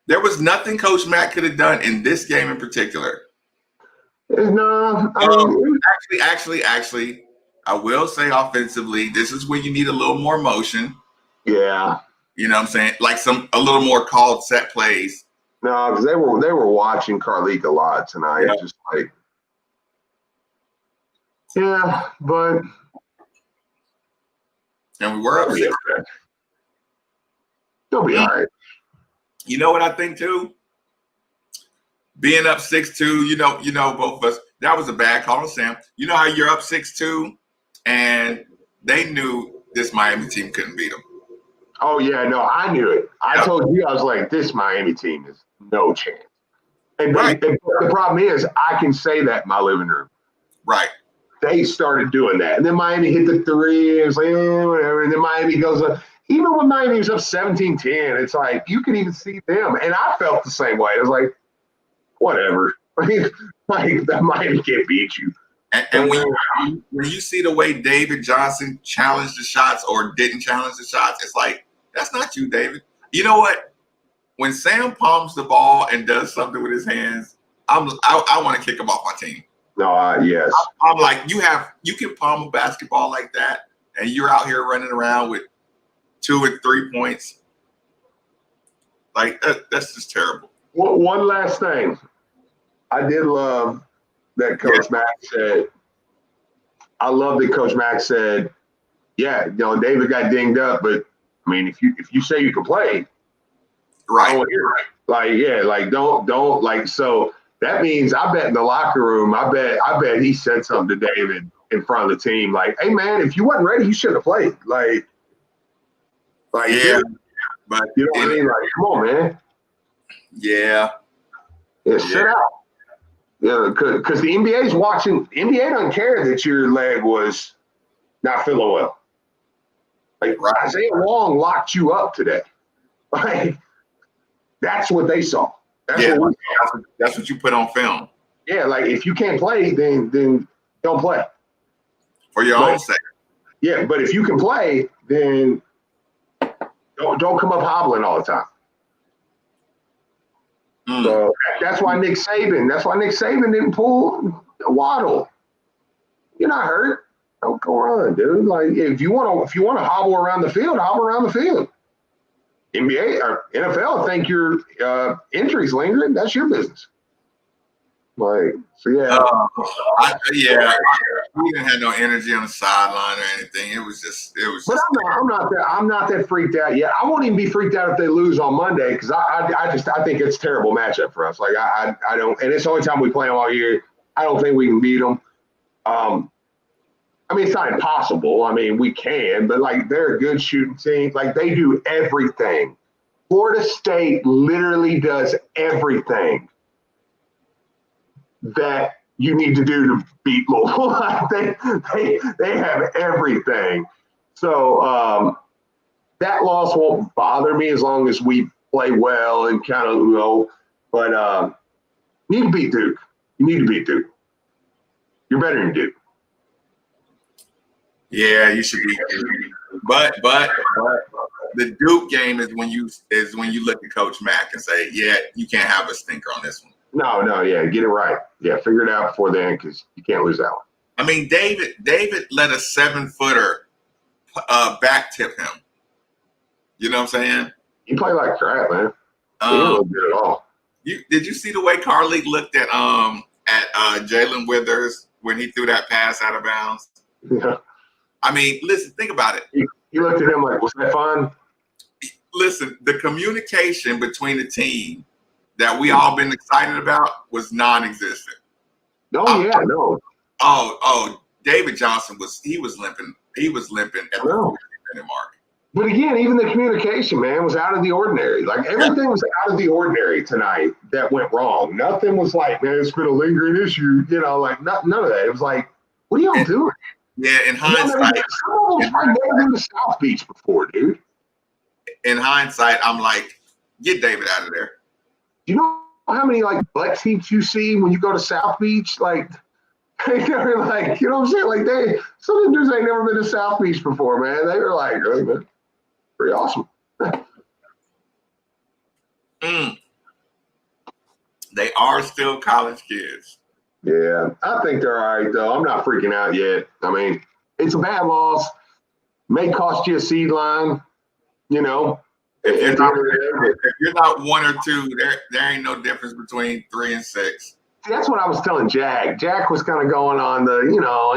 There was nothing Coach Mack could have done in this game in particular. No. Actually, I will say offensively, this is where you need a little more motion. Yeah. You know what I'm saying? Like a little more called set plays. No, because they were watching Carleek a lot tonight. Yeah. Just like, but and we were up 6. They'll be all right. You know what I think too? Being up 6-2, you know, both of us, that was a bad call, Sam. You know how you're up 6-2, and they knew this Miami team couldn't beat them. Oh yeah, no, I knew it. I told you, I was like, this Miami team is no chance. And the problem is, I can say that in my living room. Right. They started doing that, and then Miami hit the 3. And it was like, whatever. And then Miami goes up. Even when Miami was up 17-10, it's like you can even see them. And I felt the same way. It was like, whatever. Like that Miami can't beat you. And when you see the way David Johnson challenged the shots or didn't challenge the shots, it's like, that's not you, David. You know what? When Sam palms the ball and does something with his hands, I want to kick him off my team. No, yes. I'm like, you can palm a basketball like that, and you're out here running around with 2 and 3 points. Like that's just terrible. Well, one last thing. I did love that Coach Mack said. I love that Coach Mack said, "Yeah, David got dinged up, but I mean, if you say you can play, right? Don't like." So that means I bet in the locker room, I bet he said something to David, in front of the team. Like, hey man, if you wasn't ready, you shouldn't have played. Like Yeah, but you know what I mean? Like, come on, man. Yeah, sit out. Yeah, because the NBA's watching. The NBA doesn't care that your leg was not feeling well. Like Isaiah Long locked you up today. Like that's what they saw. That's what you put on film. Yeah, like if you can't play, then don't play. For your own sake. Yeah, but if you can play, then don't come up hobbling all the time. So that's why Nick Saban didn't pull a Waddle. You're not hurt. Don't go run, dude. Like if you want to hobble around the field, hobble around the field. NBA or NFL think your injuries lingering. That's your business. Like so, we didn't have no energy on the sideline or anything. It was. But I'm not that freaked out yet. I won't even be freaked out if they lose on Monday because I think it's a terrible matchup for us. Like I don't, and it's the only time we play them all year. I don't think we can beat them. I mean, it's not impossible. I mean, we can, but like they're a good shooting team. Like they do everything. Florida State literally does everything that you need to do to beat Louisville. they have everything. So that loss won't bother me as long as we play well and kind of But you need to beat Duke. You need to beat Duke. You're better than Duke. Yeah, you should be. But the Duke game is when you look at Coach Mack and say, yeah, you can't have a stinker on this one. No, yeah, get it right. Yeah, figure it out before then because you can't lose that one. I mean, David let a 7-footer back tip him. You know what I'm saying? He played like crap, man. He didn't look good at all. Did you see the way Carly looked at Jalen Withers when he threw that pass out of bounds? Yeah. I mean, listen, think about it. He looked at him like, was that fun? Listen, the communication between the team that we all been excited about was non-existent. No. David Johnson was limping. He was limping at the 40-minute mark. But again, even the communication, man, was out of the ordinary. Like everything was out of the ordinary tonight that went wrong. Nothing was like, man, it's been a lingering issue. Like none of that. It was like, what are y'all doing? Yeah, in hindsight, some of them probably never been to South Beach before, dude. In hindsight, I'm like, get David out of there. Do you know how many like butt seats you see when you go to South Beach? Like, they're like, you know what I'm saying? Like some of them dudes ain't never been to South Beach before, man. They were like, hey, man, pretty awesome. They are still college kids. Yeah, I think they're all right, though. I'm not freaking out yet. I mean, it's a bad loss. May cost you a seed line, If you're not 1 or 2, there ain't no difference between 3 and 6. That's what I was telling Jack. Jack was kind of going on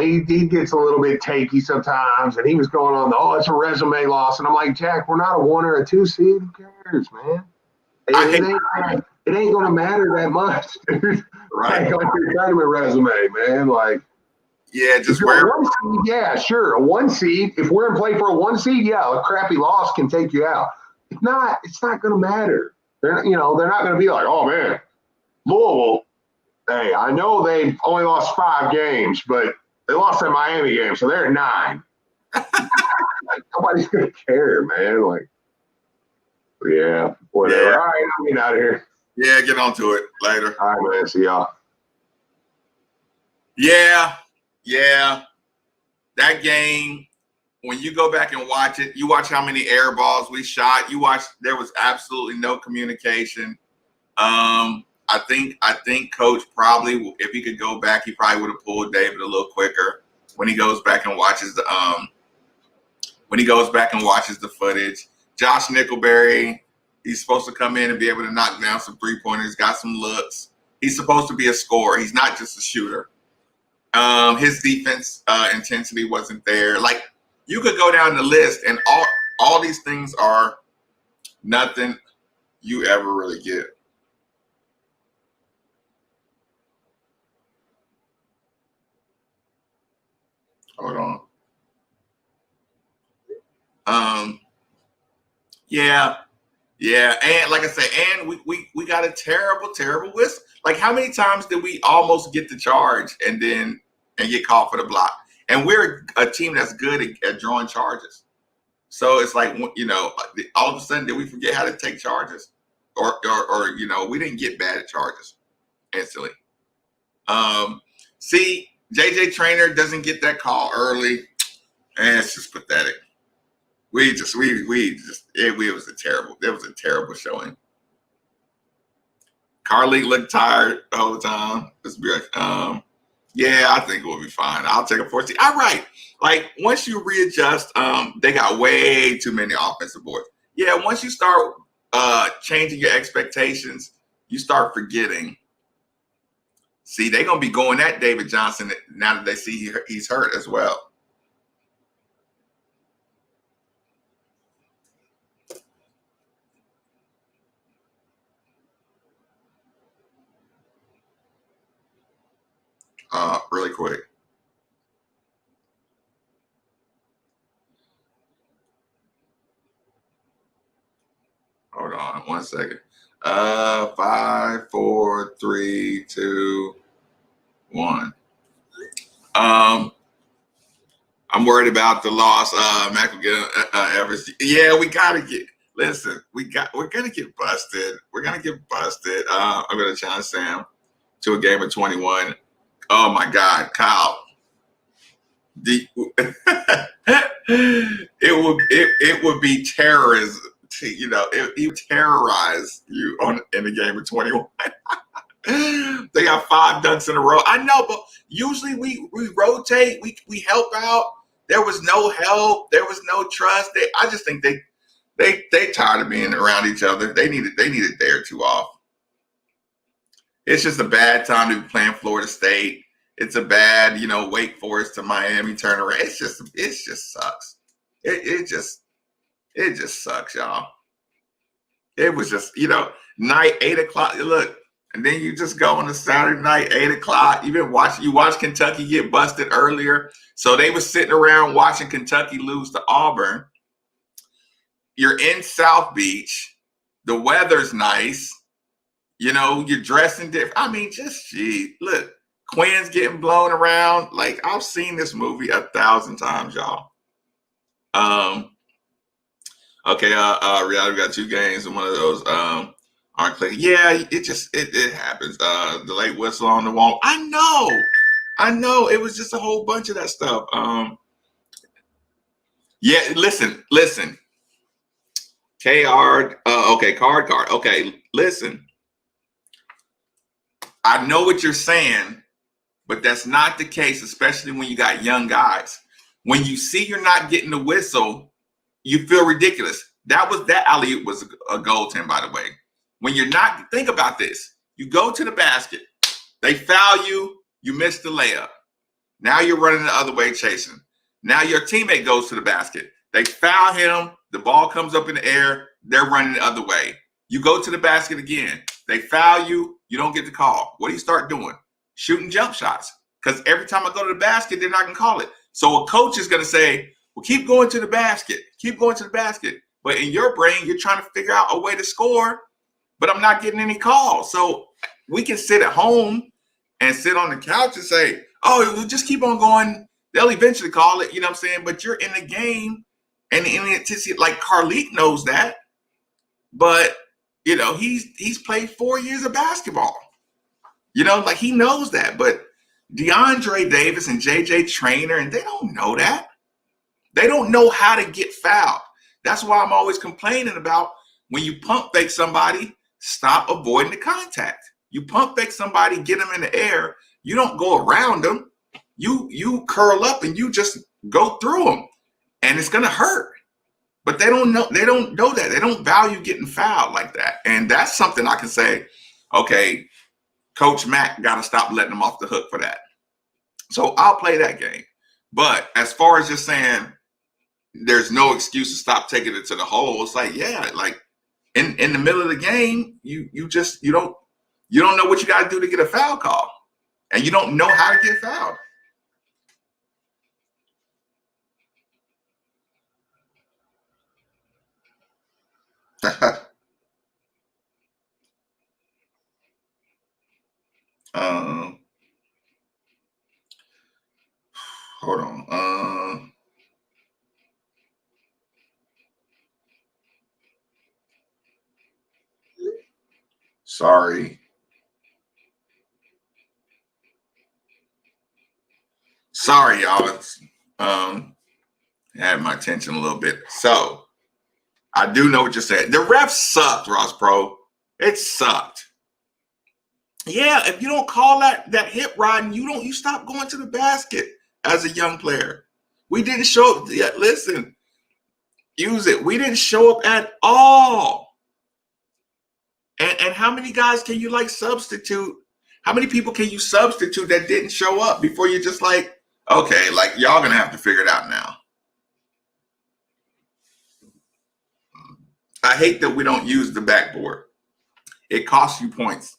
he gets a little bit takey sometimes, and he was going on it's a resume loss. And I'm like, Jack, we're not a 1 or a 2 seed. Who cares, man? It ain't going to matter that much, dude. Right. Like your tournament resume, man. Like, yeah, just where. Yeah, sure. A 1 seed. If we're in play for a 1 seed, yeah, a crappy loss can take you out. If not, it's not going to matter. They're not going to be like, oh man, Louisville. Hey, I know they only lost 5 games, but they lost that Miami game, so they're at 9. Nobody's going to care, man. Like, yeah, whatever. Yeah. All right, I'm getting out of here. Yeah, get on to it later. All right, man. See y'all. Yeah. That game, when you go back and watch it, you watch how many air balls we shot. You watch, there was absolutely no communication. I think Coach probably, if he could go back, he probably would have pulled David a little quicker when he goes back and watches the footage. Josh Nickelberry, he's supposed to come in and be able to knock down some 3-pointers, got some looks. He's supposed to be a scorer. He's not just a shooter. His defense intensity wasn't there. Like, you could go down the list, and all these things are nothing you ever really get. Hold on. Yeah. And like I said, and we got a terrible whistle. Like, how many times did we almost get the charge and get called for the block? And we're a team that's good at drawing charges. So it's like, all of a sudden, did we forget how to take charges? Or we didn't get bad at charges instantly. See, JJ Traynor doesn't get that call early, and it's just pathetic. It was a terrible showing. Carly looked tired all the time. I think we'll be fine. I'll take a 14. All right. Like, once you readjust, they got way too many offensive boards. Yeah, once you start changing your expectations, you start forgetting. See, they're going to be going at David Johnson now that they see he's hurt as well. Really quick. Hold on 1 second. 5, 4, 3, 2, 1. I'm worried about the loss. Mack will get Evers. Yeah, we gotta get. Listen, we're gonna get busted. We're gonna get busted. I'm gonna challenge Sam to a game of 21. Oh my God, Kyle. It would be terrorism. He would terrorize you in a game of 21. They got 5 dunks in a row. I know, but usually we rotate. We help out. There was no help. There was no trust. I just think they tired of being around each other. They need a day or two off. It's just a bad time to be playing Florida State. It's a bad, Wake Forest to Miami turnaround. It just sucks. It just sucks, y'all. It was just, night 8 o'clock. Look, and then you just go on a Saturday night, 8 o'clock. You watch Kentucky get busted earlier. So they were sitting around watching Kentucky lose to Auburn. You're in South Beach. The weather's nice. You're dressing different. I mean, look, Quinn's getting blown around. Like, I've seen this movie 1,000 times, y'all. Okay, Riyadh, we got 2 games, and one of those aren't clicking. Yeah, it happens. The late whistle on the wall. I know. It was just a whole bunch of that stuff. Yeah, listen. Card. Okay, listen. I know what you're saying, but that's not the case, especially when you got young guys. When you see you're not getting the whistle, you feel ridiculous. That alley-oop was a goaltend, by the way. When you're not, think about this. You go to the basket, they foul you, you miss the layup. Now you're running the other way chasing. Now your teammate goes to the basket. They foul him, the ball comes up in the air, they're running the other way. You go to the basket again. They foul you, you don't get the call. What do you start doing? Shooting jump shots. Because every time I go to the basket, they're not going to call it. So a coach is going to say, well, keep going to the basket. Keep going to the basket. But in your brain, you're trying to figure out a way to score, but I'm not getting any calls. So we can sit at home and sit on the couch and say, oh, we'll just keep on going. They'll eventually call it, you know what I'm saying? But you're in the game, and in the like Carlik knows that. But, he's played 4 years of basketball. Like he knows that. But DeAndre Davis and JJ Traynor, and they don't know that. They don't know how to get fouled. That's why I'm always complaining about when you pump fake somebody, stop avoiding the contact. You pump fake somebody, get them in the air. You don't go around them. You curl up and you just go through them, and it's gonna hurt. But they don't know. They don't know that. They don't value getting fouled like that. And that's something I can say. Okay, Coach Mack got to stop letting them off the hook for that. So I'll play that game. But as far as just saying there's no excuse to stop taking it to the hole, it's like, yeah, like in the middle of the game, you don't know what you got to do to get a foul call, and you don't know how to get fouled. Hold on. Sorry, y'all. Had my attention a little bit. So I do know what you're saying. The refs sucked, Ross Pro. It sucked. Yeah, if you don't call that hip riding, you stop going to the basket as a young player. We didn't show up. Yeah, listen, use it. We didn't show up at all. And how many guys can you substitute? How many people can you substitute that didn't show up before you're just like, okay, y'all gonna have to figure it out now. I hate that we don't use the backboard. It costs you points.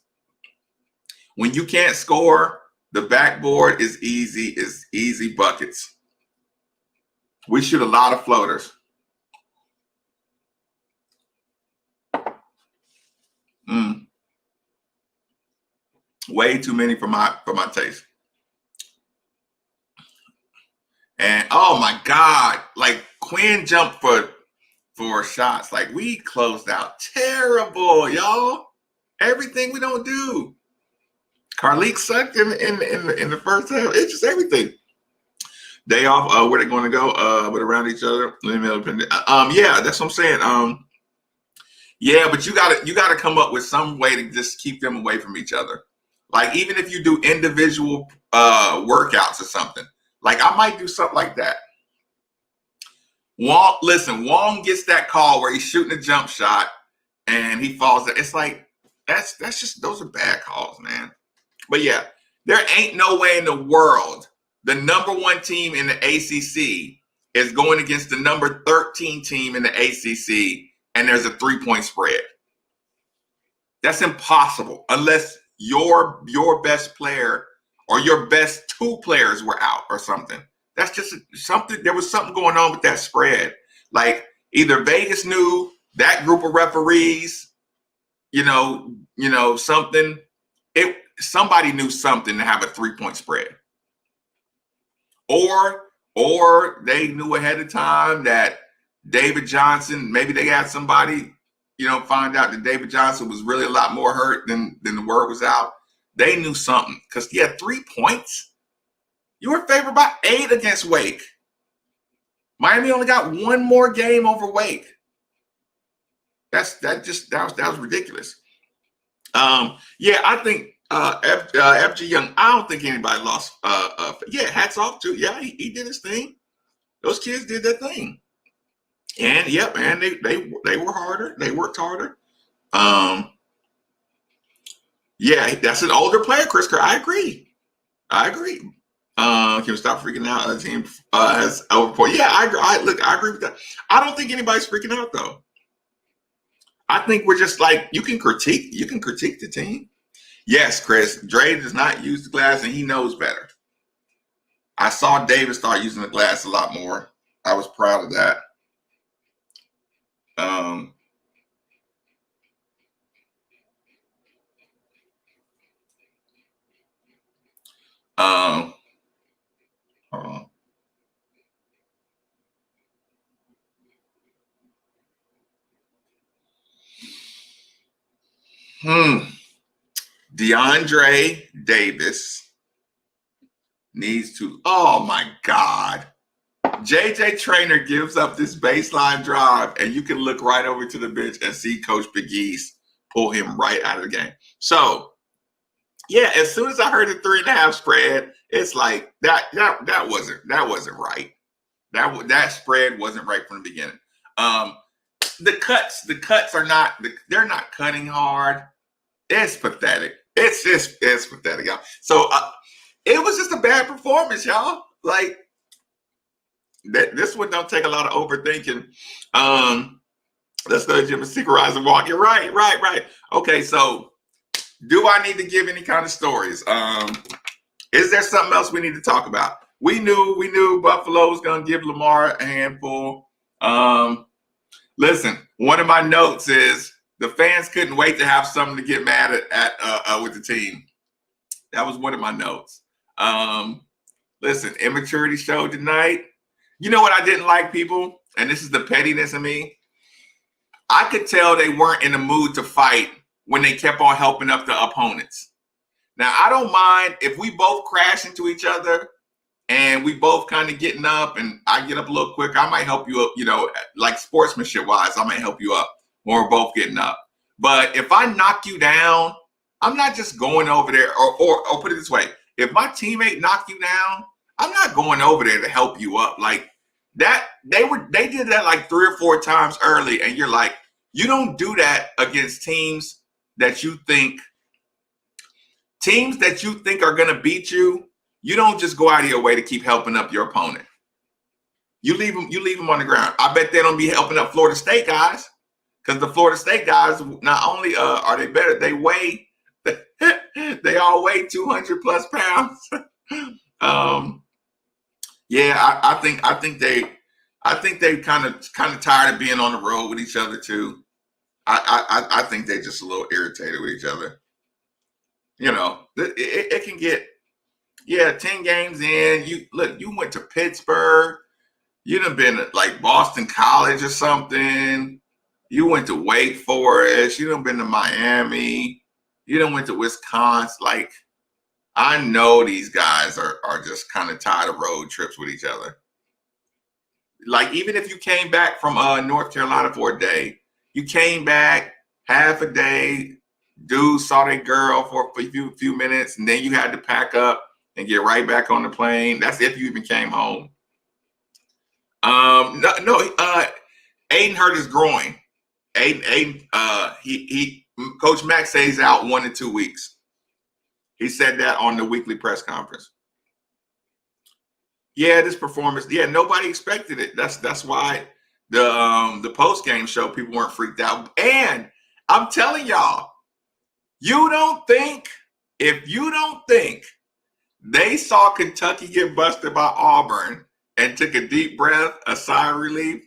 When you can't score, the backboard is easy. It's easy buckets. We shoot a lot of floaters. Way too many for my taste. And oh my God, Quinn jumped for shots. We closed out terrible, y'all. Everything we don't do. Carleek sucked in the first half. It's just everything. Day off, where they going to go? But around each other. Yeah, that's what I'm saying. Yeah, but you gotta come up with some way to just keep them away from each other. Even if you do individual workouts or something. I might do something like that. Wong gets that call where he's shooting a jump shot and he falls. It's that's just, those are bad calls, man. But yeah, there ain't no way in the world the #1 team in the ACC is going against the number 13 team in the ACC and there's a 3-point spread. That's impossible unless your best player or your best 2 players were out or something. That's just something. There was something going on with that spread. Either Vegas knew, that group of referees, something. Somebody knew something to have a 3-point spread. Or they knew ahead of time that David Johnson, maybe they had somebody, find out that David Johnson was really a lot more hurt than the word was out. They knew something because he had 3 points. You were favored by 8 against Wake. Miami only got 1 more game over Wake. That was ridiculous. Yeah, I think FG Young. I don't think anybody lost. Yeah, hats off to. Yeah, he did his thing. Those kids did their thing. And yep, man, they were harder. They worked harder. Yeah, that's an older player, Chris Kerr. I agree. Can we stop freaking out? The team has overpoint. Yeah, I agree with that. I don't think anybody's freaking out though. I think we're just you can critique the team. Yes, Chris, Dre does not use the glass and he knows better. I saw David start using the glass a lot more. I was proud of that. Hold on. DeAndre Davis needs to. Oh my God. JJ Traynor gives up this baseline drive, and you can look right over to the bench and see Coach Big East pull him right out of the game. So, yeah, as soon as I heard the 3.5 spread, it's that wasn't right. That spread wasn't right from the beginning. The cuts are not. They're not cutting hard. It's pathetic. It's pathetic, y'all. So it was just a bad performance, y'all. This one don't take a lot of overthinking. Let's go to Jim and Secret Rise and Walk. You're right. Okay, so do I need to give any kind of stories? Is there something else we need to talk about? We knew Buffalo was gonna give Lamar a handful. Listen, one of my notes is the fans couldn't wait to have something to get mad at with the team. That was one of my notes. Listen, immaturity showed tonight. You know what I didn't like, people? And this is the pettiness of me. I could tell they weren't in the mood to fight when they kept on helping up the opponents. Now, I don't mind if we both crash into each other and we both kind of getting up and I get up a little quicker. I might help you up, like sportsmanship wise, I might help you up when we're both getting up. But if I knock you down, I'm not just going over there or put it this way. If my teammate knocked you down, I'm not going over there to help you up. Like that, they did that like 3 or 4 times early. And you're like, you don't do that against teams that you think are going to beat you. You don't just go out of your way to keep helping up your opponent. You leave them on the ground. I bet they don't be helping up Florida State guys, because the Florida State guys, not only are they better, they all weigh 200 plus pounds. I think they kind of tired of being on the road with each other too. I think they're just a little irritated with each other. It can get 10 games in. You went to Pittsburgh. You done been at like Boston College or something. You went to Wake Forest. You done been to Miami. You done went to Wisconsin. Like, I know these guys are just kind of tired of road trips with each other. Like, even if you came back from North Carolina for a day, you came back half a day, dude saw that girl for a few minutes, and then you had to pack up and get right back on the plane. That's if you even came home. Aiden hurt his groin. Aiden, Coach Mack says he's out 1 to 2 weeks. He said that on the weekly press conference. Yeah, this performance. Yeah, nobody expected it. That's why the post-game show people weren't freaked out. And I'm telling y'all, if you don't think they saw Kentucky get busted by Auburn and took a deep breath, a sigh of relief,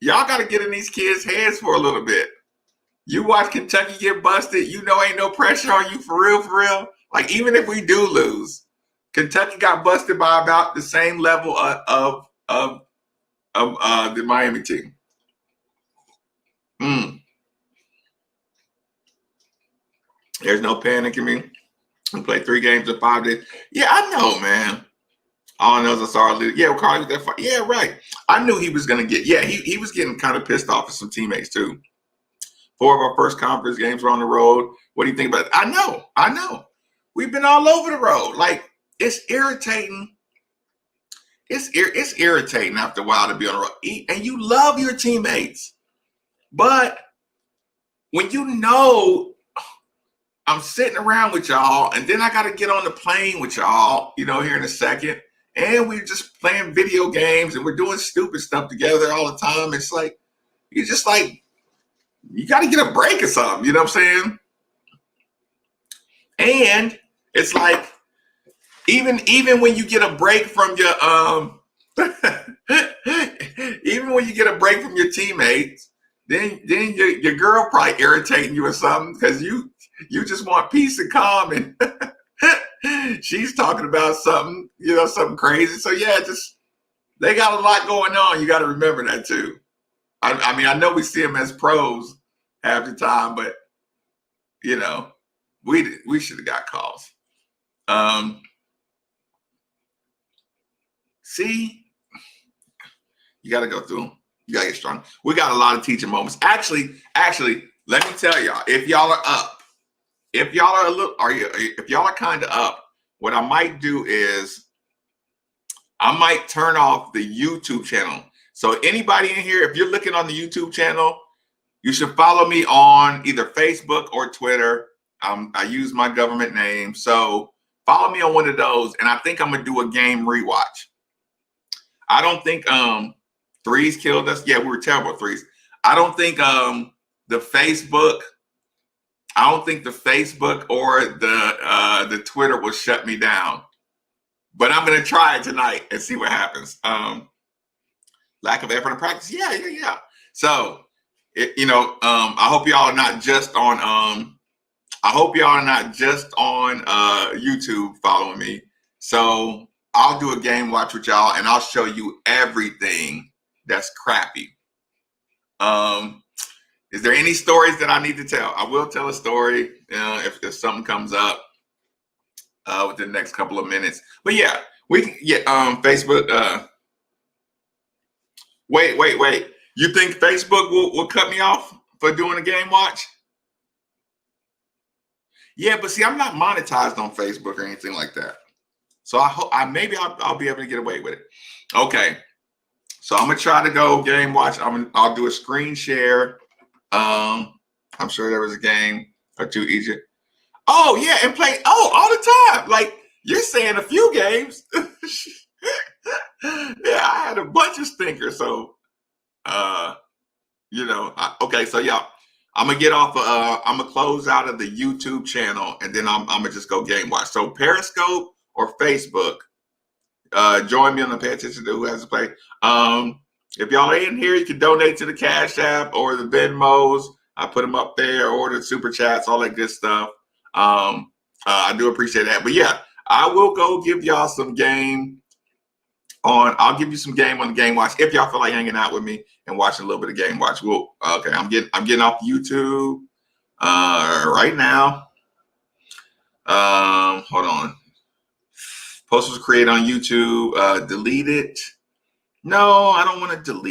y'all got to get in these kids' heads for a little bit. You watch Kentucky get busted, ain't no pressure on you for real. Like, even if we do lose, Kentucky got busted by about the same level of the Miami team. There's no panic in me. We played 3 games in 5 days. Yeah, I know, man. All I know is I saw a yeah, Carly, that fight. Yeah, right. I knew he was gonna get. Yeah, he was getting kind of pissed off at some teammates too. 4 of our first conference games were on the road. What do you think about it? I know. We've been all over the road. Like, it's irritating. It's irritating after a while to be on the road. And you love your teammates. But when I'm sitting around with y'all, and then I got to get on the plane with y'all, here in a second, and we're just playing video games, and we're doing stupid stuff together all the time. It's like, you're just like, you got to get a break or something, you know what I'm saying? And it's like, even when you get a break from your even when you get a break from your teammates, then your girl probably irritating you or something, because you just want peace and calm, and she's talking about something, something crazy. So yeah, they got a lot going on. You got to remember that too. I mean, I know we see them as pros half the time, but we should have got calls. See, you got to go through them. You got to get strong. We got a lot of teaching moments. Actually, let me tell y'all, if y'all are up, if y'all are kind of up, what I might do is I might turn off the YouTube channel. So anybody in here, if you're looking on the YouTube channel, you should follow me on either Facebook or Twitter. I use my government name. So follow me on one of those. And I think I'm going to do a game rewatch. I don't think threes killed us. Yeah, we were terrible at threes. I don't think the Facebook or the Twitter will shut me down. But I'm going to try it tonight and see what happens. Lack of effort and practice. Yeah. So, I hope y'all are not just on. I hope y'all are not just on YouTube following me. So I'll do a game watch with y'all, and I'll show you everything that's crappy. Is there any stories that I need to tell? I will tell a story if something comes up within the next couple of minutes. But yeah, we can Facebook. Wait. You think Facebook will cut me off for doing a game watch? Yeah, but see, I'm not monetized on Facebook or anything like that. So I hope maybe I'll be able to get away with it. Okay. So I'm gonna try to go game watch. I'll do a screen share. I'm sure there was a game or two each. Oh yeah, and play all the time. Like you're saying a few games. Yeah, I had a bunch of stinkers. So okay, so y'all, I'm gonna get off I'm gonna close out of the YouTube channel and then I'm gonna just go game watch. So Periscope or Facebook, join me on the Pay Attention to Who Has to Play. If y'all are in here, you can donate to the Cash App or the Venmos. I put them up there, or the Super Chats, all that good stuff. I do appreciate that. But yeah, I will go give y'all some game on. I'll give you some game on the game watch if y'all feel like hanging out with me and watching a little bit of game watch. Okay, I'm getting off YouTube right now. Hold on. Post was created on YouTube. Delete it. No, I don't want to delete.